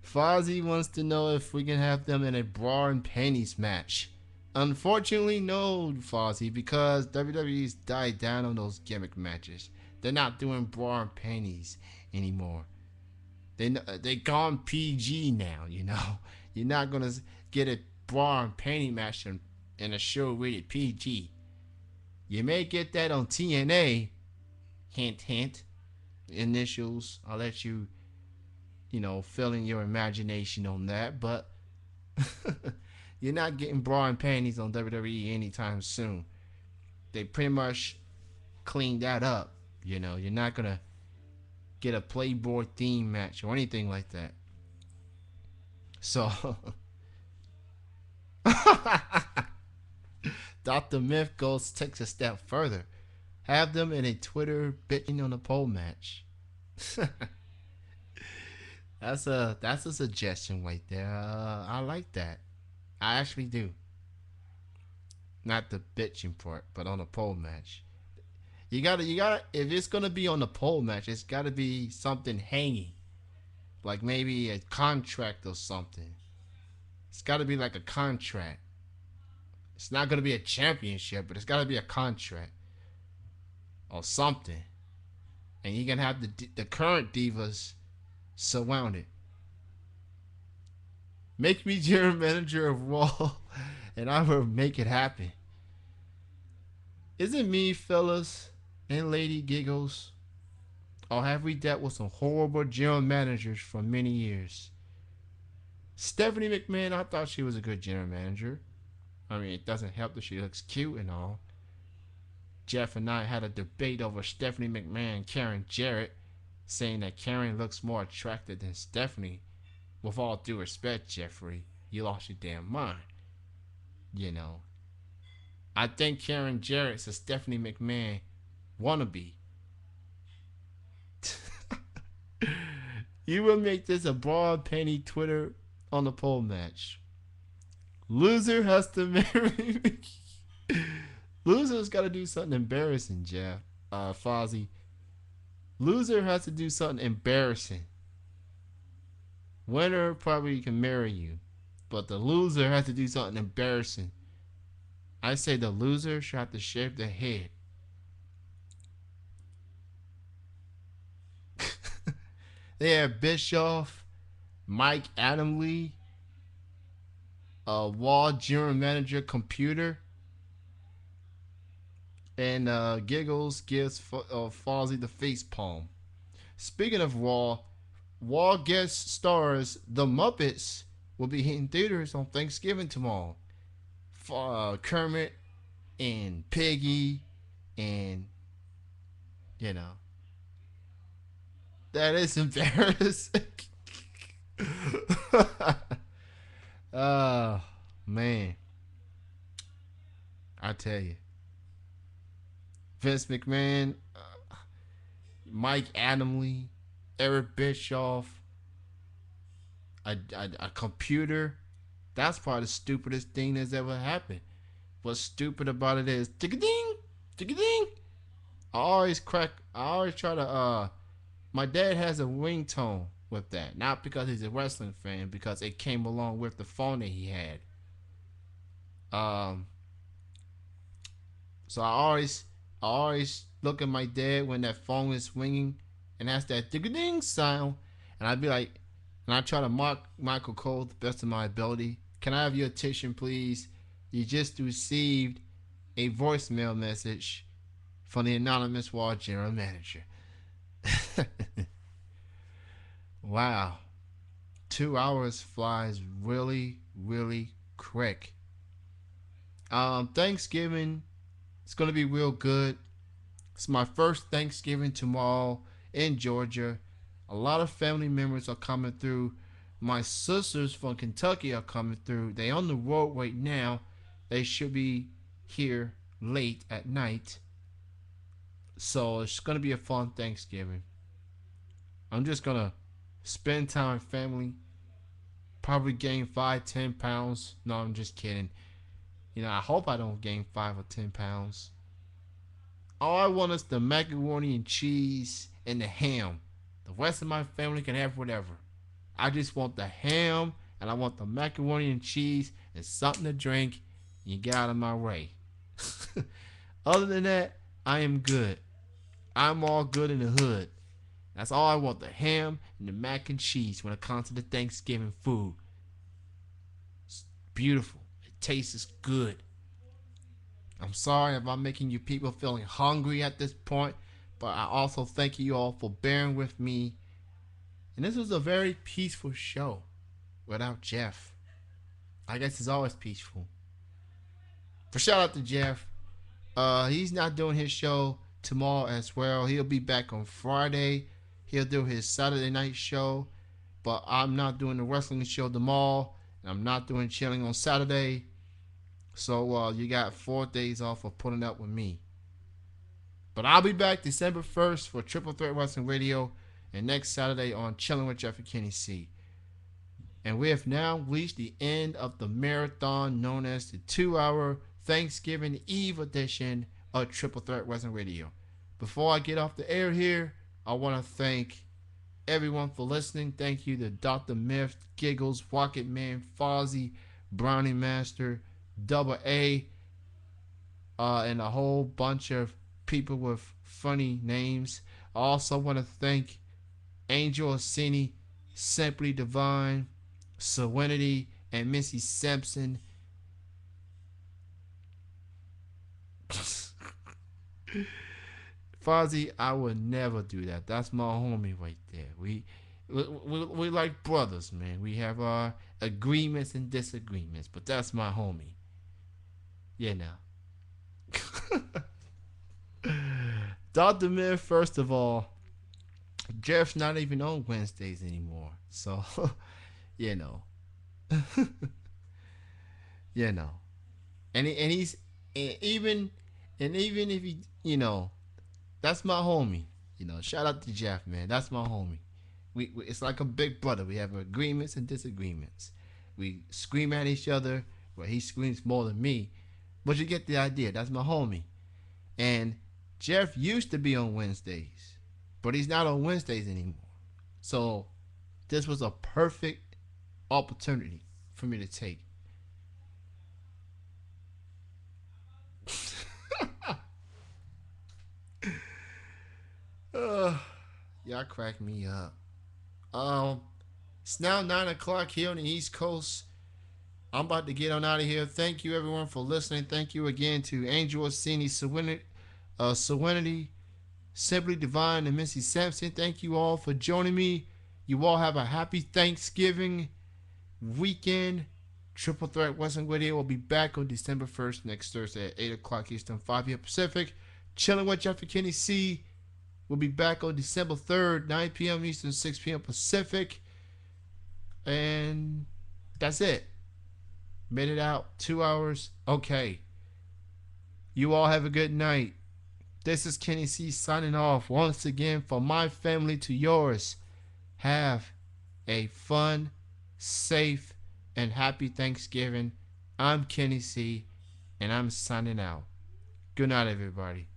Fozzy wants to know if we can have them in a bra and panties match. Unfortunately, no, Fozzy, because WWE's died down on those gimmick matches. They're not doing bra and panties anymore. They gone PG now, you know. You're not going to get a bra and panty match in a show rated PG. You may get that on TNA. Hint, hint. Initials. I'll let you, fill in your imagination on that. But you're not getting bra and panties on WWE anytime soon. They pretty much cleaned that up. You're not going to get a Playboy theme match or anything like that. So, Dr. Myth takes a step further. Have them in a Twitter bitching on a pole match. That's a suggestion right there. I like that. I actually do. Not the bitching part, but on a pole match. You gotta. If it's gonna be on the pole match, it's gotta be something hanging, like maybe a contract or something. It's gotta be like a contract. It's not gonna be a championship, but it's gotta be a contract or something. And you can have the current divas surrounded. Make me general manager of Raw, and I will make it happen. Is it me, fellas and Lady Giggles? Or have we dealt with some horrible general managers for many years? Stephanie McMahon, I thought she was a good general manager. I mean, it doesn't help that she looks cute and all. Jeff and I had a debate over Stephanie McMahon and Karen Jarrett, saying that Karen looks more attractive than Stephanie. With all due respect, Jeffrey, you lost your damn mind. You know. I think Karen Jarrett's a Stephanie McMahon wannabe. You will make this a broad penny Twitter on the pole match. Loser has to marry me. Loser's got to do something embarrassing, Jeff. Fozzie. Loser has to do something embarrassing. Winner probably can marry you, but the loser has to do something embarrassing. I say the loser should have to shave their head. They have Bischoff, Mike Adamle, Wall General Manager Computer, and Giggles gives Fozzie the face palm. Speaking of Wall guest stars The Muppets will be hitting theaters on Thanksgiving tomorrow. Kermit and Piggy and, you know. That is embarrassing. Oh, man. I tell you. Vince McMahon, Mike Adamle, Eric Bischoff, a computer. That's probably the stupidest thing that's ever happened. What's stupid about it is tick-a-ding, tick-a-ding. I always try to my dad has a ringtone with that. Not because he's a wrestling fan, because it came along with the phone that he had. So I always look at my dad when that phone is ringing and that's that ding sound, and I'd be like, and I try to mock Michael Cole to the best of my ability. Can I have your attention, please? You just received a voicemail message from the anonymous Raw general manager. Wow, 2 hours flies really, really quick. Thanksgiving, it's gonna be real good. It's my first Thanksgiving tomorrow in Georgia. A lot of family members are coming through. My sisters from Kentucky are coming through. They on the road right now. They should be here late at night. So it's gonna be a fun Thanksgiving. I'm just gonna spend time with family. Probably gain 5-10 pounds. No, I'm just kidding. You know, I hope I don't gain 5 or 10 pounds. All I want is the macaroni and cheese and the ham. The rest of my family can have whatever. I just want the ham, and I want the macaroni and cheese and something to drink. You get out of my way. Other than that, I am good. I'm all good in the hood. That's all I want, the ham and the mac and cheese when it comes to the Thanksgiving food. It's beautiful. It tastes good. I'm sorry if I'm making you people feeling hungry at this point, but I also thank you all for bearing with me. And this was a very peaceful show without Jeff. I guess it's always peaceful. For shout out to Jeff. He's not doing his show tomorrow as well. He'll be back on Friday. He'll do his Saturday night show. But I'm not doing the wrestling show tomorrow. And I'm not doing chilling on Saturday. So you got 4 days off of putting up with me. But I'll be back December 1st for Triple Threat Wrestling Radio and next Saturday on Chilling with Jeff and Kenny C. And we have now reached the end of the marathon known as the 2-hour Thanksgiving Eve edition of Triple Threat Wrestling Radio. Before I get off the air here, I want to thank everyone for listening. Thank you to Dr. Myth, Giggles, Rocket Man, Fozzie, Brownie Master, Double A, and a whole bunch of people with funny names. I also want to thank Angel Orsini, Simply Divine, Serenity, and Missy Sampson. Fozzie, I would never do that. That's my homie right there. We like brothers, man. We have our agreements and disagreements, but that's my homie. Yeah, now. Dr. Myth, first of all, Jeff's not even on Wednesdays anymore. So, you know. You know. And he's even if he, you know, that's my homie. You know, shout out to Jeff, man. That's my homie. We it's like a big brother. We have agreements and disagreements. We scream at each other. Well, he screams more than me. But you get the idea. That's my homie. And Jeff used to be on Wednesdays, but he's not on Wednesdays anymore. So this was a perfect opportunity for me to take. Y'all crack me up. It's now 9 o'clock here on the East Coast. I'm about to get on out of here. Thank you everyone for listening. Thank you again to Angel Orsini, Serenity, Simply Divine, and Missy Sampson. Thank you all for joining me. You all have a happy Thanksgiving weekend. Triple Threat Wrestling Radio will be back on December 1st next Thursday at 8 o'clock Eastern, 5 p.m. Pacific. Chilling with Jeff and Kenny C. We'll be back on December 3rd, 9 p.m. Eastern, 6 p.m. Pacific. And that's it. Made it out. 2 hours. Okay. You all have a good night. This is Kenny C signing off once again from my family to yours. Have a fun, safe, and happy Thanksgiving. I'm Kenny C, and I'm signing out. Good night, everybody.